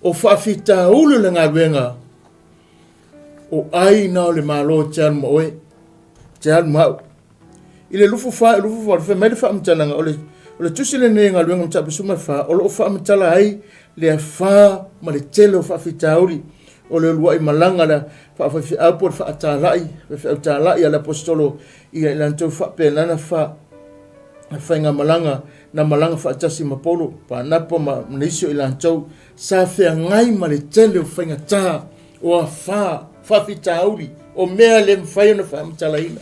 [SPEAKER 1] o fa fitauli le ngaluenga o ai na o le malo jan mo oe jan mau ile lufu fa fe me le fa mtananga o le tusile ne ngaluenga mtape suma fa o lo fa mtala ai le fa ma le telo fa fitauli o le luai malanga la fa apo fa atalai ala apostolo ia lanto fa pelana fa nga malanga na malanga fa tasi mapolo pa napo ma nisio ilanto sa fe ngai ma le telo fa ngata o fa fitauli o mea le mfai na fa mtala ina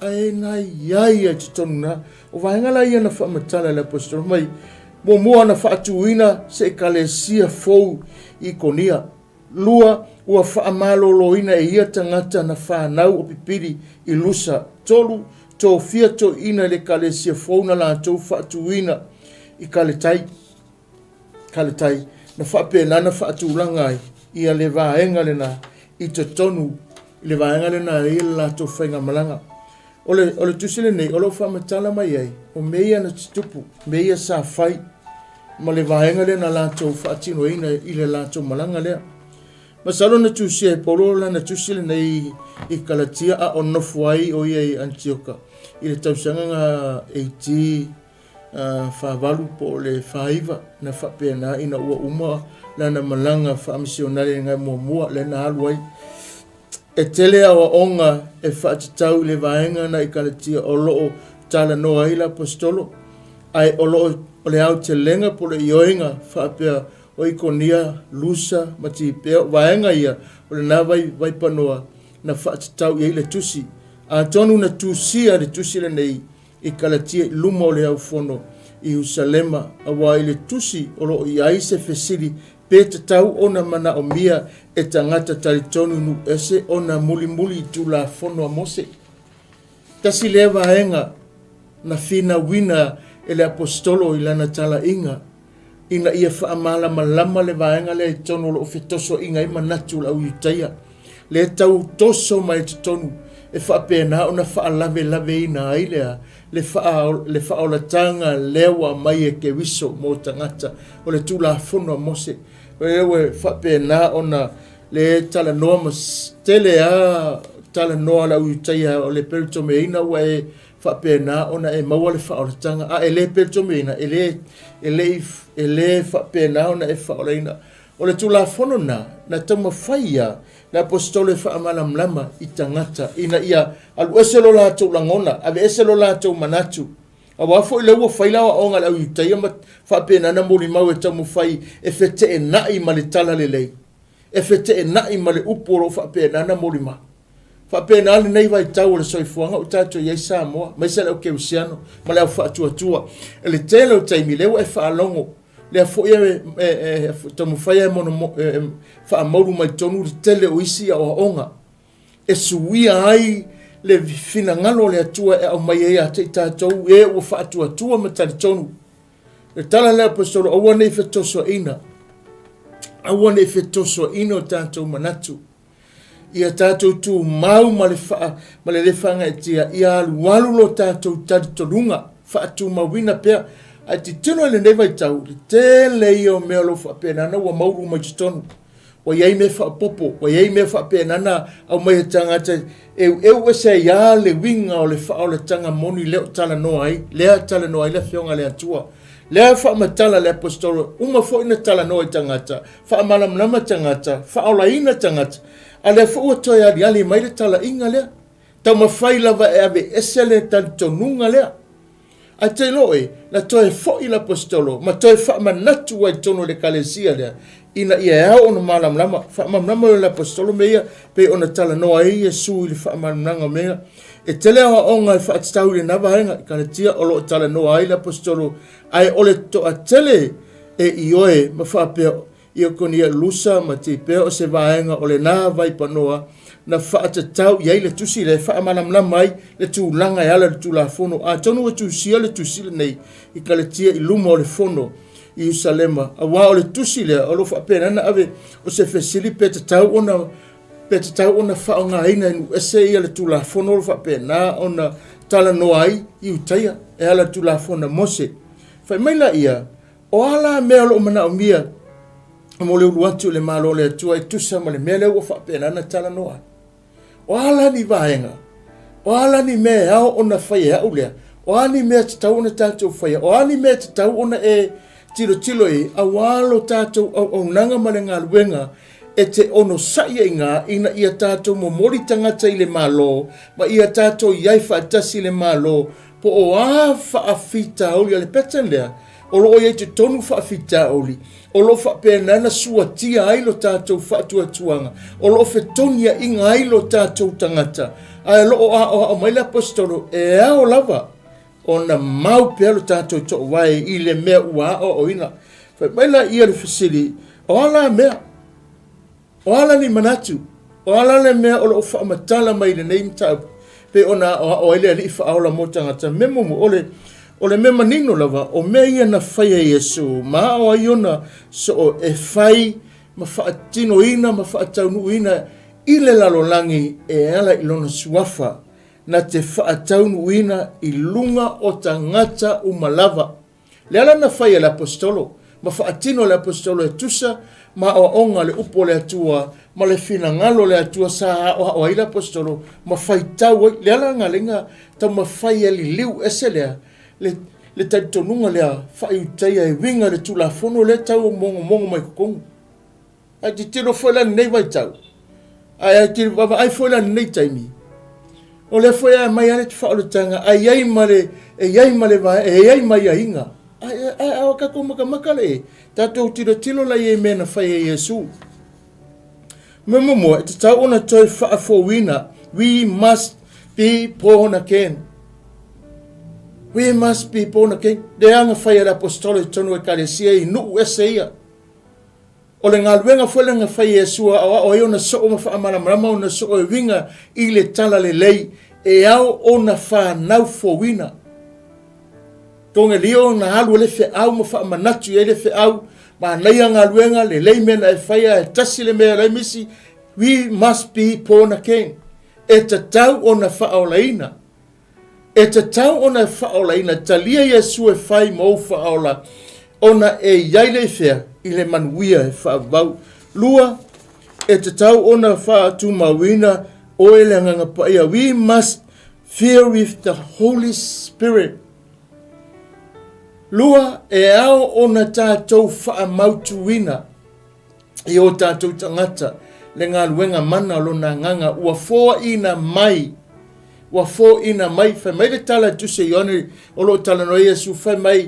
[SPEAKER 1] ai na ia titona o vaingala ia na fa mtala la apostolo mai mo na fa tuina se kalesia fo ikonia lua ua fa malo ina e ia tangata na fa nau o pipiri ilusa tolu to fia to ina le kalesia fo na la to fa tuina I kaletai na fa pena na fa tulanga ia le vaenga le na I tonu le vaenga le na ila to fainga malanga ole tusile nei olo fa matala mai ai o meia na tupu meia sa fai ma le vaenga le na lato fa tino ina I le lato malanga le masalo na tusia polo la na tusile nei I kalatia a ono fuai o ia I Antioka I le tausanga nga 80 fa valu po le faiva na fa pena ina ua uma la na malanga fa misionari nga mua le na aluai e tele awa onga e whaatitau le vaenga na I kalatia o loo tala noa I la apostolo ai o loo o le au te lenga po le ioinga whaapea o ikonia lusa mati peo vaenga ia o le na vai panoa na whaatitau I le tusi a tonu na tusia le tusi le nei I kalatia luma o le au fono I Usalema awa I le tusi o loo I aise fesili pe te tau ona mana o mia e tangata talitonu nu ese ona muli tu la fono a mose. Tasi le vaenga na fina wina ele apostolo I lana tala inga. Ina ia whaamala malama le vaenga le tono lo fetoso inga ima natu la uyutaya. Le tau toso mai te tonu e whaapena ona whaalave ina ailea. Le faaolataga lewa mai e ke wiso mo tangata o le tula fono a mose. Ewe whapena ona le tala noa mas tele a tala noa la uitaya o le perito me ina wa e whapena ona e maua le whaolatanga, a e le peltomina, e le whapena ona e whaolaina. O le tula whono na tama whaia, na apostole whaamalam lama i tangata, ina ia alu eselo la tau langona, ave eselo la tau manatu. A wafo i leua whailawa o ngā lau i taia ma whapena na mori mau e tamu whai e whete e nai ma le tala le lei. E whete e nai ma le uporo whapena na mori mau. Whapena ali nei vai tau le soifuanga o tātou iei Samoa, mai se leo ke usiano, ma leo whaatua. E le tele o taimi leua e whaalongo, lea fo ia tamu whaia e mono whaamauru mai tonu le tele o isi a onga. E suia ai le fina ngalo le atua e au mai ea te tātou e o whaatua ma tali tonu. Le tala lea apostolo, aua nei whetoso ina. Aua nei whetoso ina o tātou manatu. Ia tātou tū mau ma le lewhanga e tia ia alualu lo tātou tali tonunga. Whaatu mawina pea. Ai te tino le nei vai tau, le te lei o mea lo whapenana wa mauru mai tonu. Wa iei me whaapopo, wa iei me whapenana au mai tangata e se ia le winga o le whaolatanga moni leo tala noa ai, lea tala noa ai le whionga le atua. Lea whaamatala le apostolo, uma fo ina tala noa i tangata, whaamalamlama tangata, whaolaina tangata, a le fo toi ali mai le tala inga lea. Tau mawhai lava e ave esele tan tonunga lea. A te loe, na toe fo i l'apostolo, ma toe whaamanatu wai tono le kalesia lea, ina ia ea ona malamlama, whaamamlama le apostolo mea, pe ona tala noa e Yesu i le whaamamlanga mea, e tele awa onga i whaatitau le nawahenga, i kanatia o loo tala noa ai le apostolo, ai ole to a tele e ioe, ma whaapea, ia konia lusa, ma te pea o se vahenga o le nā vai panoa, na whaatatau iai le tusi le whaamalamla mai le tūlanga e ala le tūlafono. A tonu e tusia le tusi le nei i kaletia i luma o le fono i Usalema. A wā o le tusi le o lo whapenana ave o se fesili pe tatau ona whaonga ina inu ese ia le tūlafono o lo whapena ona tala noa ai i utaia e ala tūlafona mose. Whai maila ia, o ala mea lo mana o mia mo le uruatu le malo le atua i tusa ma le mea leo o whapenana tala noa ai. O ala ni vaenga, o ala ni mea ao ona whaia au lea, o ala ni mea tatau ona tātou whaia, o ala ni mea tatau ona e tilo e, a walo tātou au nanga ma le ngā luenga, e te ono saia i ngā, ina ia tātou mo mori tangata i le malo, ma ia tātou iai whaatasi le malo, po o a whaafita au le petan lea, o loo iei te tonu whaafita au li, o lo whapenana sua tia ai lo tātou whaatuatuanga, o lo whetonia inga ai lo tātou tangata, ai lo o mai le apostolo, e ao lava, o na mau pea lo tātou to wai i le mea ua o ina, mai la ia le whasiri, o ala mea, o ala ni manatu, o ala le mea o lo whaamatala mai le neim tau, pe ona o ele ali whaaola mo tangata, memomu o le mema nino lava, o mea ia na whaia Yesu, maa o aiona so o e whai, ma whaatino ina, ma whaataunu ina, i le lalolangi e ala i lona suafa, na te whaataunu ina i lunga o tangata umalava. Le ala na whaia le apostolo, ma whaatino le apostolo e tusa, ma o onga le upo le atua, ma le fina ngalo le atua sa o ai le apostolo, ma whaitau, le ala ngalinga, ta ma whaia li liu ese lea, le taitonunga lea whaiutaia e winga le tulafono le tau o mongo mai kukongu. Ai te tiro whaila nei vai tau. Ai te wama ai whaila nei taimi. O le whaia mai ane te whaolatanga, ai ei male vai, e ei mai a inga. Ai awa kako maka le, tātou tilo la e mena whaia Yesu. Memomo, e te tau ona toi whaafowina, we must be born again. We must be born again. Le anga whaia le apostolo i tonu e kalesia i nuu ese ia. O le ngā luenga whaile ngā whaia Yesua o e ona so o ma whaamaramrama o na so o e winga i le tala le lei e au o na whanau fowina. Tonge lio na halu le fe au ma whaamanatu e le fe au ma leia ngā luenga le lei mena e whaia e tasi le mea misi. We must be born again. E ta tau o na whaolaina. E te tau ona whaolaina, talia Yesu e whai mou whaola, ona e iaile whea i le manuia e whaavau. Lua, e te tau ona whaatu mawina o e le nganga paia. We must filled with the Holy Spirit. Lua e ao ona tātou whaamautuina i o tātou tangata le ngā luenga mana lo na nganga ua fōa ina mai. Ua fōa ina mai, whai mai le tala tuse ione o lo tala no Iesu, whai mai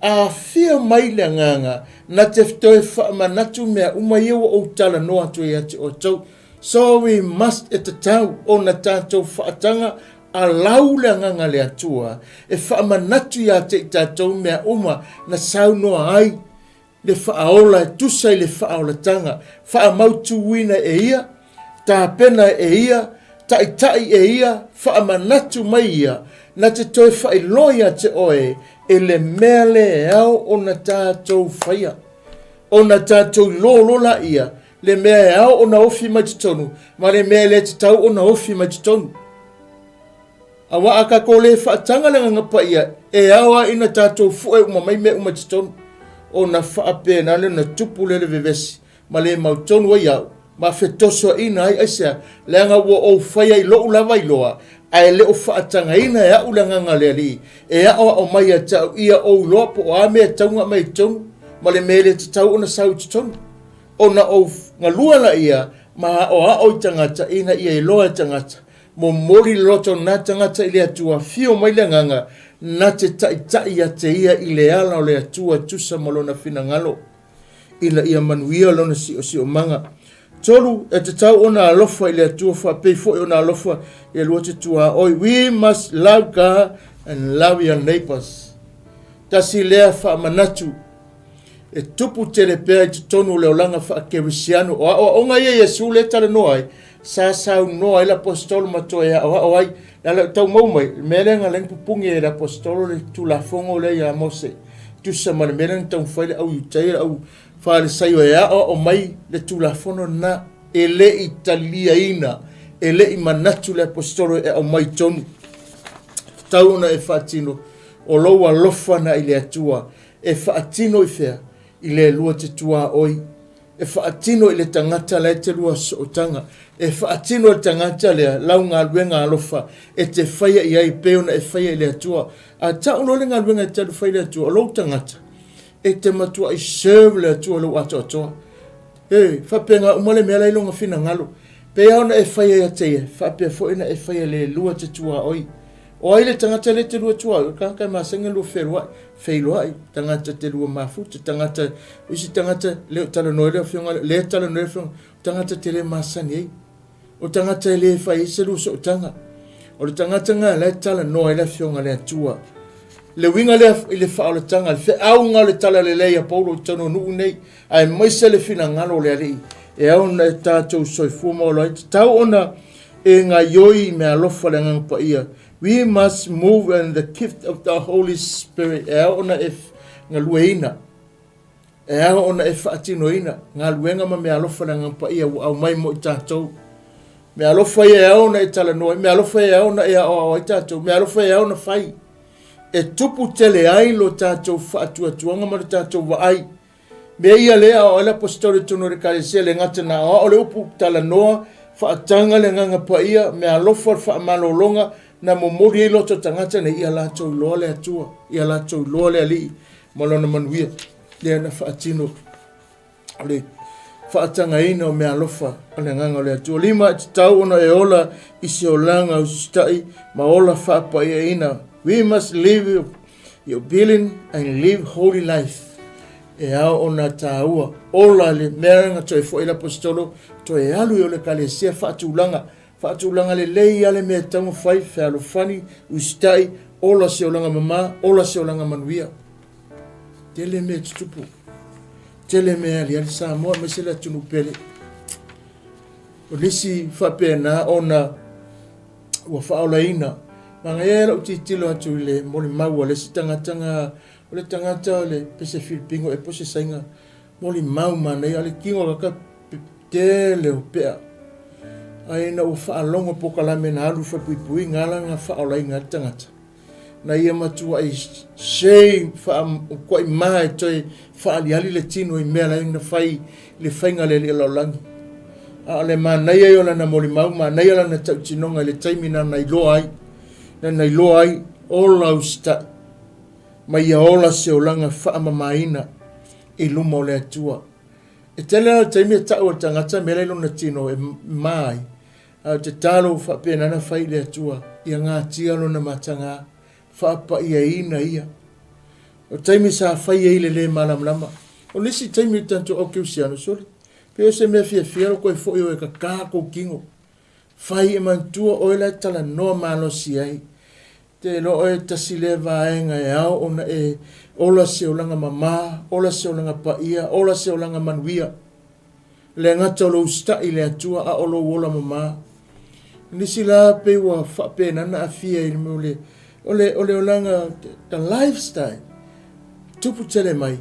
[SPEAKER 1] a whia mai le nganga na te whtoe whaamanatu mea umaiwa o tala noa tu i ati o tau. So we must at the tau o na tātou whaatanga a lau le nganga le atua e whaamanatu i ati i tātou mea uma na sau noa ai le whaaola e tusai le whaolatanga whaamautuina e ia tā pena e ia tai e ia whaamanatu mai ia na te toi whailoia te oe e le mea le au o na tātou whaia o na tātou lolola ia le mea e au o na ofi mai te tonu ma le mea le te tau o na ofi mai te tonu awa aka ko le whaatanga le ngapa ia e awa ina tātou fue uma mai mea uma te tonu o na whaapena le na tupu le vevesi ma le mautonu wa iau ma fetoso ina ai aisea le anga ua o whaia i loo lava i loa ai le o whaatanga ina e au le nganga le ali e awa o mai a tau ia o loa po o ame a taunga mai tonu ma le mele te tau o na sau te tonu o na o ngalua la ia ma o a o tangata ina ia i loa tangata mo mori loto na tangata i le atua fio mai le nganga na te tai a te ia i le ala o le atua tusa malona fina ngalo ila ia manuia lona si o manga tolu e te tau ona alofa i le atua whapei fo i ona alofa i e lua te tua oi we must love God and love your neighbors tasi lea whaamanatu e tupu tere pēr te tonu leo langa whaakewisiano o onga ia Yesu le tala noai sa sau noai la apostolo matoa ia o ai la tau maumai melenga leng pupungi e la apostolo le tulafongo le ia Mose tusa ma le melenga tau whaile au yutai au whaale saio ea o mai le tulafono na e le italia ina e le i manatu le apostolo e au mai tonu tau na e whaatino o loa lofa na i le atua e whaatino i whea i le lua te tua oi e whaatino i le tangata le te lua sootanga e whaatino i le tangata le lau ngā luenga alofa e te whaia i ai peona e whaia i le atua a tau no le ngā luenga e talu whaia le atua o lou tangata e te matua i serve le atua lo ato atoa whapenga umale mea leilonga fina ngalo pe aona e whaia ia teia whapea foina e whaia le lua te tua oi o ai le tangata le te lua tua ka masenga lua whailoa ai tangata te lua mafuta tangata isi tangata le tala noe le whionga le tala noe whionga tangata te le masani ei o tangata le whai se lu so tanga o le tangata ngā le tala noe le whionga le atua le winga le ile whaolatanga le aunga le tala le leia paulo tano nuu nei ai maise le fina ngalo le alii e auna e tātou soifua maola i tau ona e ngā ioi me alofa le ngangpa ia we must move in the gift of the Holy Spirit e auna e ngā lueina e auna e whaatinoina ngā luenga ma me alofa le ngangpa ia au mai mo i tātou me alofa ia e auna e tala noa me alofa ia e auna e au i tātou me alofa ia e auna whai e tupu tele ai lo tātou whaatuatuanga ma lo tātou wa ai. Mea ia lea o ele apostoli tunu re kalesia le ngata na o le upu tala noa whaatanga le nganga pa ia mea lofa whaamalolonga na momori e loto tangata ne ia lātou loa le atua, ia lātou loa le alii malona manuia lea na whaatino le whaatanga ina o mea lofa le nganga le atua. Lima te tau ona e ola isi o langa ustai ma ola whaapa ia ina. We must live your billing and live holy life. E ao ona tāua. Ola le meranga toi fo ila apostolo toi alu i o le kalesia whaatulanga. Whaatulanga le lei ale mea tango whai whaalo whani ustai ola se olanga mama, ola se olanga manuia. Tele mea tutupu. Tele mea li ali saa moa mesela tunu pele. O nisi whapena ona ua whaola ina. Manga ela uti tilo atu le moli maua le tanga o le tangata o le pese Filipingo e pose sainga moli mau mana ia le kingo kaka tele o pea. Aina o whaalonga pokalame na alu whapui ngala nga whaola inga tangata. Na ia matua i shei kwa maha e toi whaaliali le tino i mea la inga whai le whainga le laulangi. A le mana ia yola na moli mau mana ia la na tautinonga le taimina na iloa ai. na nei loa ai o lau sta mai ia ola se o langa whaamamaina I luma o le atua. E tele ala taimi e tau o tangata mele lona tino e mai te talo whapenana whai le atua ia ngā tia lona matanga whaapa ia ina ia. O taimi sa whai e ile le malamlama. O nisi taimi tanto o kiusiano soli. Peo se mea fia fia koe fo i o e ka kako kingo. Whai e mantua o ela tala noa malo si ai. Te lo e tasile vaenga e au ona e ola se o langa mama, ola se o langa paia, ola se o langa manuia. Le ngata o lo usta I le atua a olo ola mama. Nisi la pe wa whape nana a fia I le ole o langa the lifestyle. Tupu tele mai.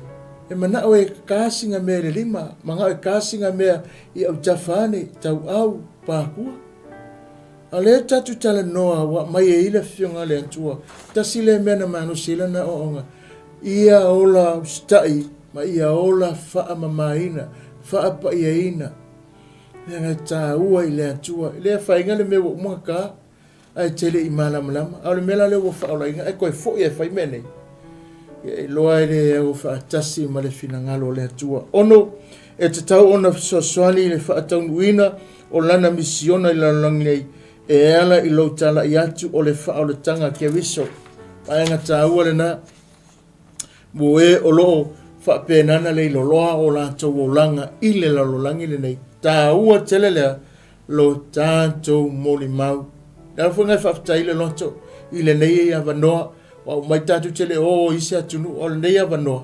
[SPEAKER 1] E mana o e kāsinga mea le lima, manga o e kāsinga mea I au tawhane, tau au, pākua. A le tatu tala noa wa mai e ila fionga le atua. Tasi le mea na manu sila na o onga. Ia ola ustai, ma ia ola faa mamaina, faa pa ia ina. Lenga tā ua I le atua. Le whainga le mea wa umunga ka, ai tele I malamlama. Au le mela le wa faa ola inga, ai koe fo ia whai mene. E loa e le au faa tasi ma le fina ngalo le atua. Ono, e te tau ona soaswani le faa taunuina, o lana misiona I lalangi nei, e ala I lo tala I atu o le faaolataga kewiso. Paenga tā ua le na, mo e o loo whaapenana le loloa o lātou o langa I le lalolangi le nei. Tā ua tele lea lo tātou moli mau. Nara whangai whaafitai le loto I le nei e awanoa. O mai tātou tele o isi atunu o le nei awanoa.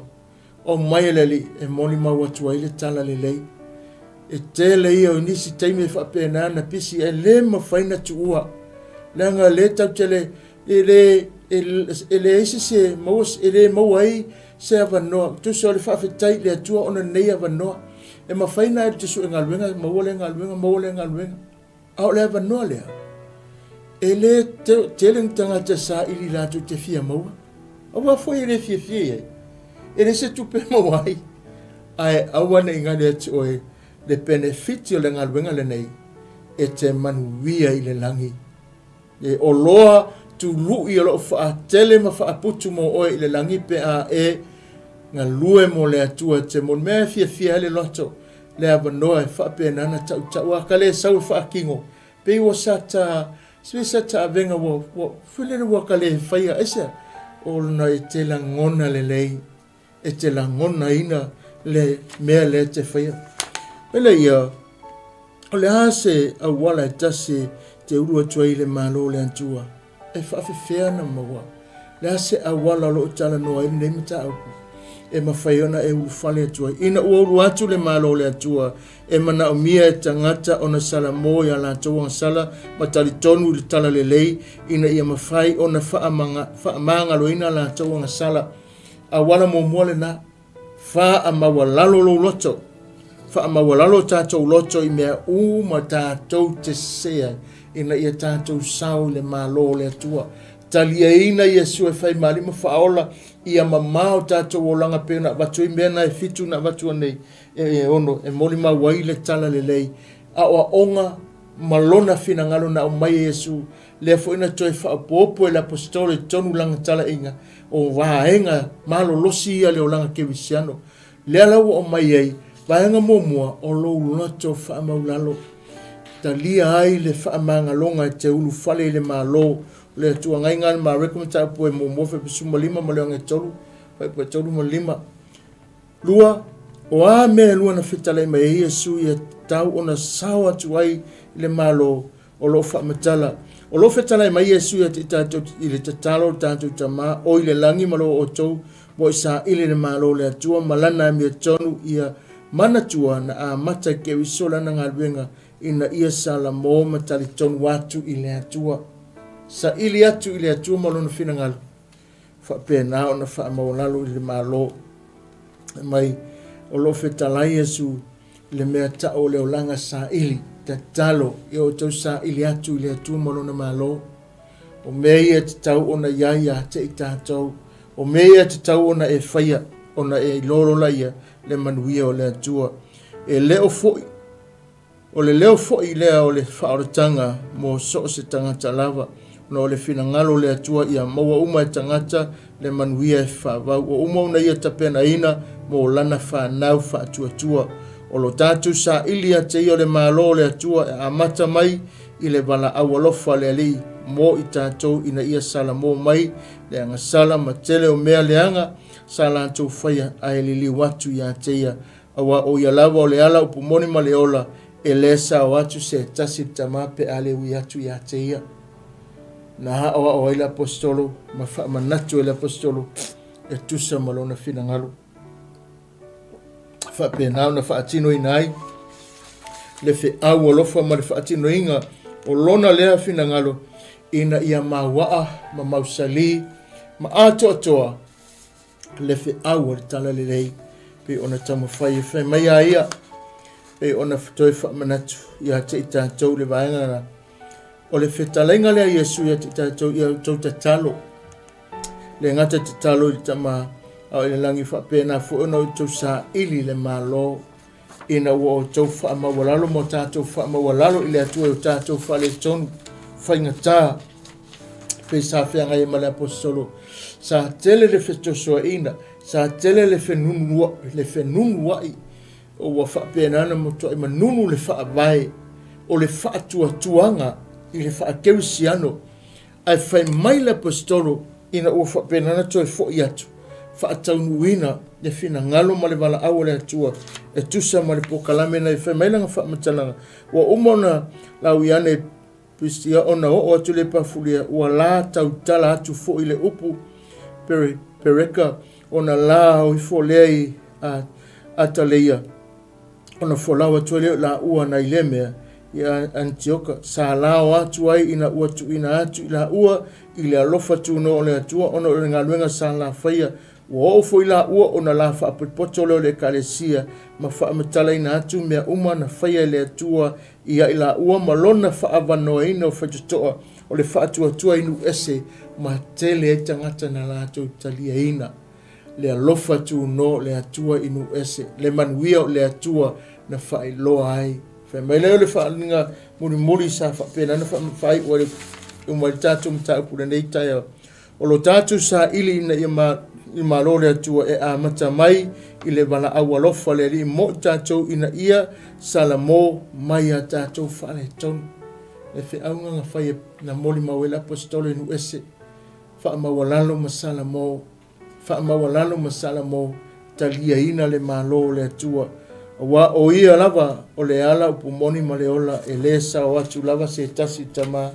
[SPEAKER 1] O mai le li e moli mau atua I le tala le lei. E tele ia o nisi taimi e whaapenana pisi e le mawhaina tu ua. Langa le tau tele ele isi se maus ele mawai se avanoa tu so le whaafetai le atua ona nei avanoa e mawhaina e te su e ngalwenga mawole ngalwenga au le avanoa lea ele teleng tangata sa ili ratu te fia maua awa foi ele fia ele se tupe mawai ai awana ingane atu oe le benefiti o le ngalwenga le nei e te manuia I le langi e o loa tu lui o lo fa tele ma fa putu mo o I le langi pe a e nga lue mo le atua te mon me fia le loto le avanoa e fa pe nana tau a kale sau fa kingo pe o sata svisa venga wo fule wo kale faia esa o na e te la ngona le lei e te la ngona ina le me le te faia pele ia o le ase a wala e tase te urua tua I le malo le antua e whaafefea na maua. Le ase a wala lo tala noa I nei mita auku. E mawhaiona e urufale atua. Ina ua uru atu le malo le atua. E mana o mia e tangata o na sala mo ya la toa sala. Matali tonu le tala le lei. Ina ia mawhai o na whaamanga lo ina la toa sala. A wala mo mua le na. Whaamawalalo lo loto. Whaamawalalo tātou loto I mea ma tātou te sea. Ina ia tātou sau le malo le atua. Talia ina ia sue whai malima whaola ia mamao tātou o langa pēna watu I mea e fitu na watu anei ono e molima wai le tala le lei. A oa onga malona fina ngalo na o mai Yesu le fo ina toi whaapopo e la apostole tonu langa tala inga o waenga malo losi ia le o langa kewisiano. Le alau o mai ei waenga momua o lo loto whaamaulalo. Talia ai le whaamanga longa e te ulu whale le malo le tua ngai ngani ma rekomita po e momofe pe suma lima ma leonga tolu pai po tolu ma lima lua o a me lua na fitale ma e Yesu ia tau ona sawa tuai le malo o lo whaamatala o lo fitale ma Yesu ia te tātou I le tatalo tātou tama o I le langi malo o tau mo isa I le malo le atua malana mi tonu ia manatua na a mata ke wisola na ngalwenga ina ia sala mo matali tonu watu I le atua sa ili atu malona fina ngalu whapena o na whaamaolalo I le malo mai o lo fetalai Yesu le mea tao leo langa sa ili ta talo I o tau sa ili atu malona malo o mea te tau ona iaia te I tātou o mea te tau ona e whaia ona e loro laia le manuia o le atua e leo foi o le leo foi lea o le whaoratanga mo so se tangata lava na o le finagalo le atua ia maua uma e tagata le manuia e faavau o uma ona ia tapenaina mo lana fanau faatuatua o lo tatou saʻili a te ia o le mālō le atua e amata mai i le valaau alofa le alii mo i tatou ina ia salamo mai le agasala ma tele o mea leaga sa latou faia ae liliu atu iā te ia aua o ia lava o le ala upu moni ma le ola e lē sao atu se tasi tamā pe a le ui atu iā te ia na haʻoaʻo ai le apostolo ma faamanatu ai le apostolo e tusa ma lona finagalo faapena ona faatinoina ai le feʻau alofa ma le faatinoiga o lona lea finagalo ina ia mauaa ma mausali ma atoatoa le feʻau o le tala lelei pe ona tamafai e faimai ia pe ona fetoe faamanatu iā te i tatou le vaega o le fetalaiga lea iesu ia te tatou ia outou tatalo le gata tatalo i le tama au i le lagi faapena foʻi ona outou saʻili le mālō ina ua outou faamaualalo mo tatou faamaualalo i le atua i o tatou faaletonu faigatā pei sa feagai ma le apostolo sa tele le fetosoaʻina sa tele le fenunu aʻi o ua faapena ana mo toʻi manunu le faavae o le faatuatuaga i le faakeusiano ae fai mai le apostolo ina ua faapena ana toe foʻi atu faataunuina le finagalo ma le valaau o le atua e tusa ma le pokalame na i fai mai laga faamatalaga ua uma ona lauiana e pistia ona oo atu le pafulia ua la tautala atu foʻi le upu pereka ona la oi fo lea a ataleia ona folau atu lea la ua na i le mea ia Antioka sa lao atu ai ina ua tuina atu i la ua i le alofa tuno o le atua ona o le galuega sa la faia ua oo foi la ua ona la faapotopoto leo le ekalesia ma faamatalaina atu mea uma na faia i le atua ia i la ua ma lona faavanoaina o faitotoʻa o le faatuatua inu ese ma tele ai tagata na latou taliaina le alofa tuno le atua inu ese le manuia o le atua na faailoa ai faimai lea o le faaliga mulimuli sa faapena ana faai ua uma le tatou mataupu lenei taea o lo tatou saʻili ina ia i mālō le atua e amata mai i le valaau alofa le alii mo i tatou ina ia salamo mai a tatou faaletonu le feʻauga gafai na moli mau e le apostolo inu ese faamaualalo ma salamo taliaina le mālō le atua ua o ia lava o le ala upu moni ma le ola e lē sao atu lava se tasi tamā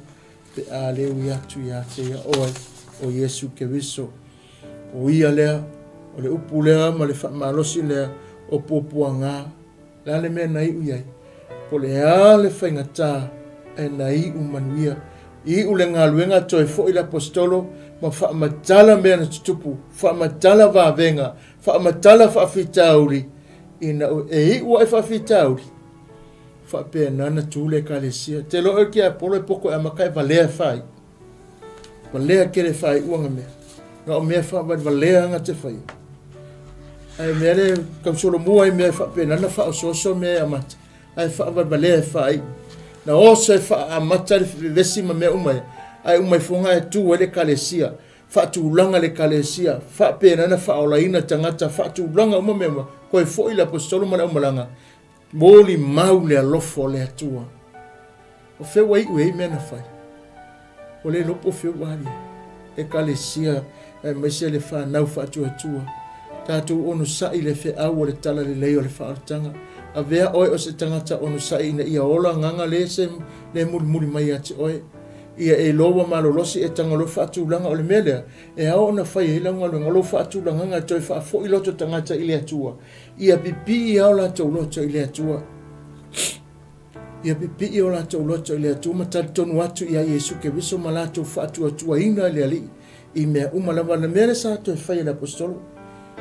[SPEAKER 1] pe a leu i atu iā te ia oai o Iesu Keriso o ia lea o le upu lea ma le faamalosi lea o puapuaga la le mea na iʻu iai po lea le faigatā e na iʻu manuia iʻu le galuega toe foʻi le apostolo ma faamatala mea na tutupu faamatala vavega faamatala faafitauli ina e iʻu aʻe faafitauli faapena ana tu le ekalesia te loo ki apolo e poko e amaka e valea fai valea ke le faaiʻuaga mea na o mea faavalevalea aga te faia ae mea le kausolomua ai mea faapena ana faaosooso mea e amata ae faavavalea e faaiʻu na osa e faaamata le lesi ma mea uma ia ae uma i foga e tu ai le ekalesia faatulaga le ekalesia faapena ana faaolaina tagata faatulaga uma mea uma koe foʻi le apostolo ma le aumalaga moli mau le alofa o le atua o feua iʻu ai mea na fai o le lopo feua ali ekalesia e maise le fanau faatuatua tatou ono saʻi le feʻau o le tala lelei o le faaolataga avea oe o se tagata ono saʻi ina ia ola agaga le mulimuli mai iā te oe ia e loa malolosi e tagalo faatulaga o le mea lea e ao ona fai ai laugaluega o lou faatulagaga e toe faafoʻi loto tagata i le atua ia pipii ao latou loto i le atua ia pipii o latou loto i le atua ma talitonu atu iā Iesu Keriso ma latou faatuatuaina i le alii i mea uma lava na mea le sa toe fai e le apostolo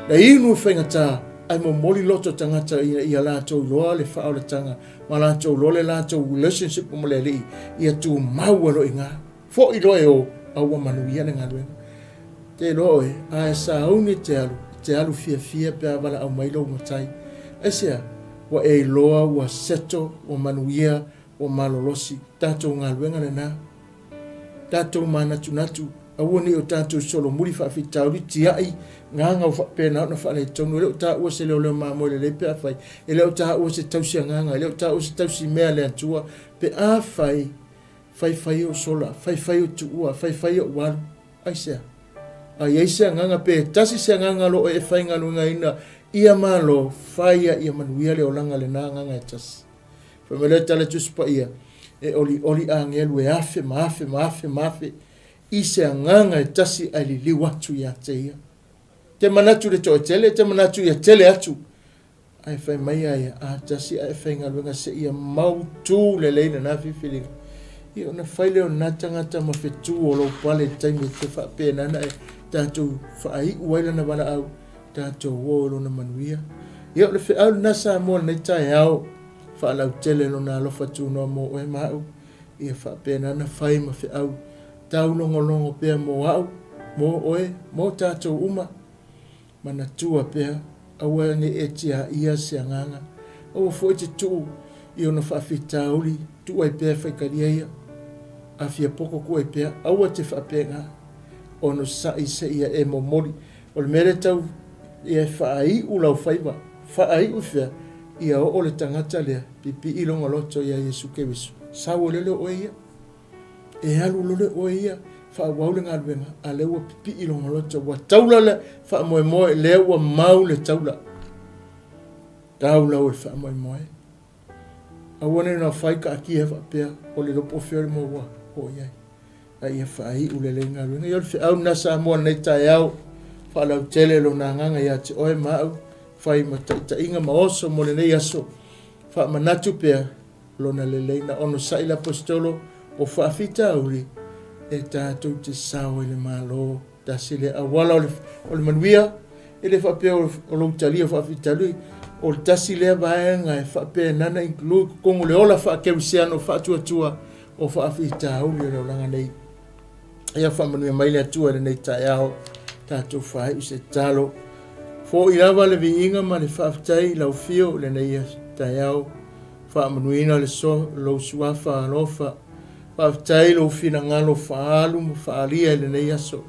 [SPEAKER 1] na inu faigatā ai momoli loto tagata ia latou iloa le faaolataga ma latou loa le latou relationship ma le alii ia tumau e loʻigā foʻi loe o aua manuia le galuega te loe ae sauni te alu fiafia pe avalaau mai lou matai aisea ua e iloa ua seto ua manuia ua malolosi tatou galuega lenā tātou manatu awoni o tātou solo muri whaafitauri tiai nganga o whapena na whaale tonu leo tā ua se leo mamo le pe a whai leo tā ua se tausi a nganga leo tā ua se tausi mea le atua pe a whai o sola whai o tuua whai o waru aisea a iei se nganga pe tasi se nganga lo e whai ngalunga ina ia malo whaia ia manuia leo langa le nā nganga e tasi whamele tala tuspa ia e oli a ngelu e afe maafe i se nganga e tasi ai li liu atu ia te ia te manatu le to tele te manatu ia tele atu ai whai mai ai a tasi ai whai ngalunga se ia mautu le leina na whiwhiringa i ona whai leo natangata ma whetu o lo pale taimi te whapena na e tātou whaai uaila na wala au tātou wōlo na manuia i o le whiau nasa mua nei tai au whaalau tele lo na alofa tūnoa mo oe mau i a whapena na whai ma whiau tau longo pea mo au mo oe mo tātou uma mana tua pea awa ne e tia ia se nganga o foi te tu i ona whaafitauri tu ai pea whaikaria ia a fia poko ko e pea awa te whaapenga ono sai se ia e momori o le mere tau i e whaai u lau whaiva whaai u fea i a o le tangata lea pipi i longa loto ia Yesu Kewisu sawo lele o ia e alu lole o ia fa waule nga luenga a lewa pipi i longa loto wa taula le fa moe lewa mau le taula taula o fa moe a wane na whaika aki hewa pea o le lopo whiori mo wa o iai a ia whaai u le nga luenga i olfi au nasa mua nei tai au fa lau tele lo na nganga ia te oe mau whai ma ta inga ma oso mo le nei aso fa manatu pea lo na leina ono saila apostolo o whaafita uri e tātou te sao ele malo tasi le awala o le manuia e le whapea o lo utalia whaafita lui o le tasi le vaenga e whapea nana inclui kongo le ola whaakewisiano whaatuatua o whaafita uri o le olanga nei ia whamanuia mai le atua le nei tai ao tātou whai u se talo fo i lava le viinga ma le whaafitai lau fio le nei tai ao whaamanuina le so lo suafa alofa whaafitai lo fina ngalo whaalu ma whaalia le nei aso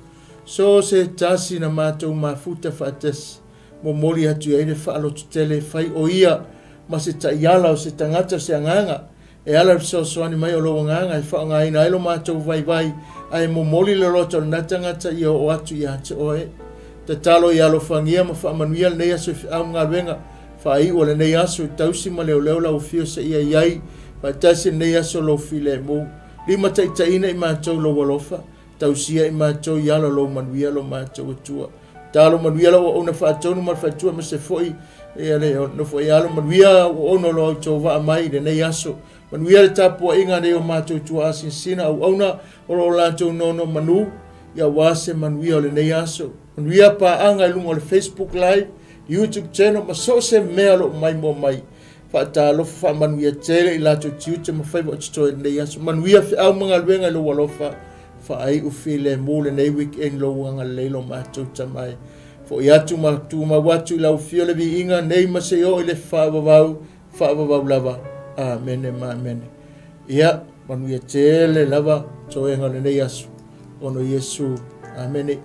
[SPEAKER 1] so se tasi na mātou mafuta whaatesi mo mori atu e le whaalotu tele whai o ia ma se taiala o se tangata se anganga e ala so soani mai o lo nganga e whaanga ina ilo mātou vai ai mo mori le roto na tangata i o atu i ate oe te talo i alo whangia ma whaamanuia le nei aso au ngā wenga whai o le nei aso tausi ma leo lau fio se ia iai whaatasi nei aso lo file mo lima taitaina i mātou lo walofa tausia i mātou i ala lo manuia lo mātou atua talo manuia lo o na whaatonu ma whaatua ma se foi e ale no foi alo manuia o no lo auto va mai le nei aso manuia le tapua inga nei o mātou tua asinsina au auna o lo lātou nono manu ia wase manuia o le nei aso manuia pa anga i lunga o le Facebook Live YouTube channel ma so se mea lo mai mo mai whaatalo whaamanuia tele i lātou tiuta ma whaiva o titoe nei aso manuia au mga luenga lo walofa whaai ufile mō le nei weekend lo wanga leilo mātou tamai fo i atu ma tu ma watu lau fio le vi inga nei ma se o i le whaavavau lava amene ma amene ia manuia tele lava toenga le nei aso ono Yesu amene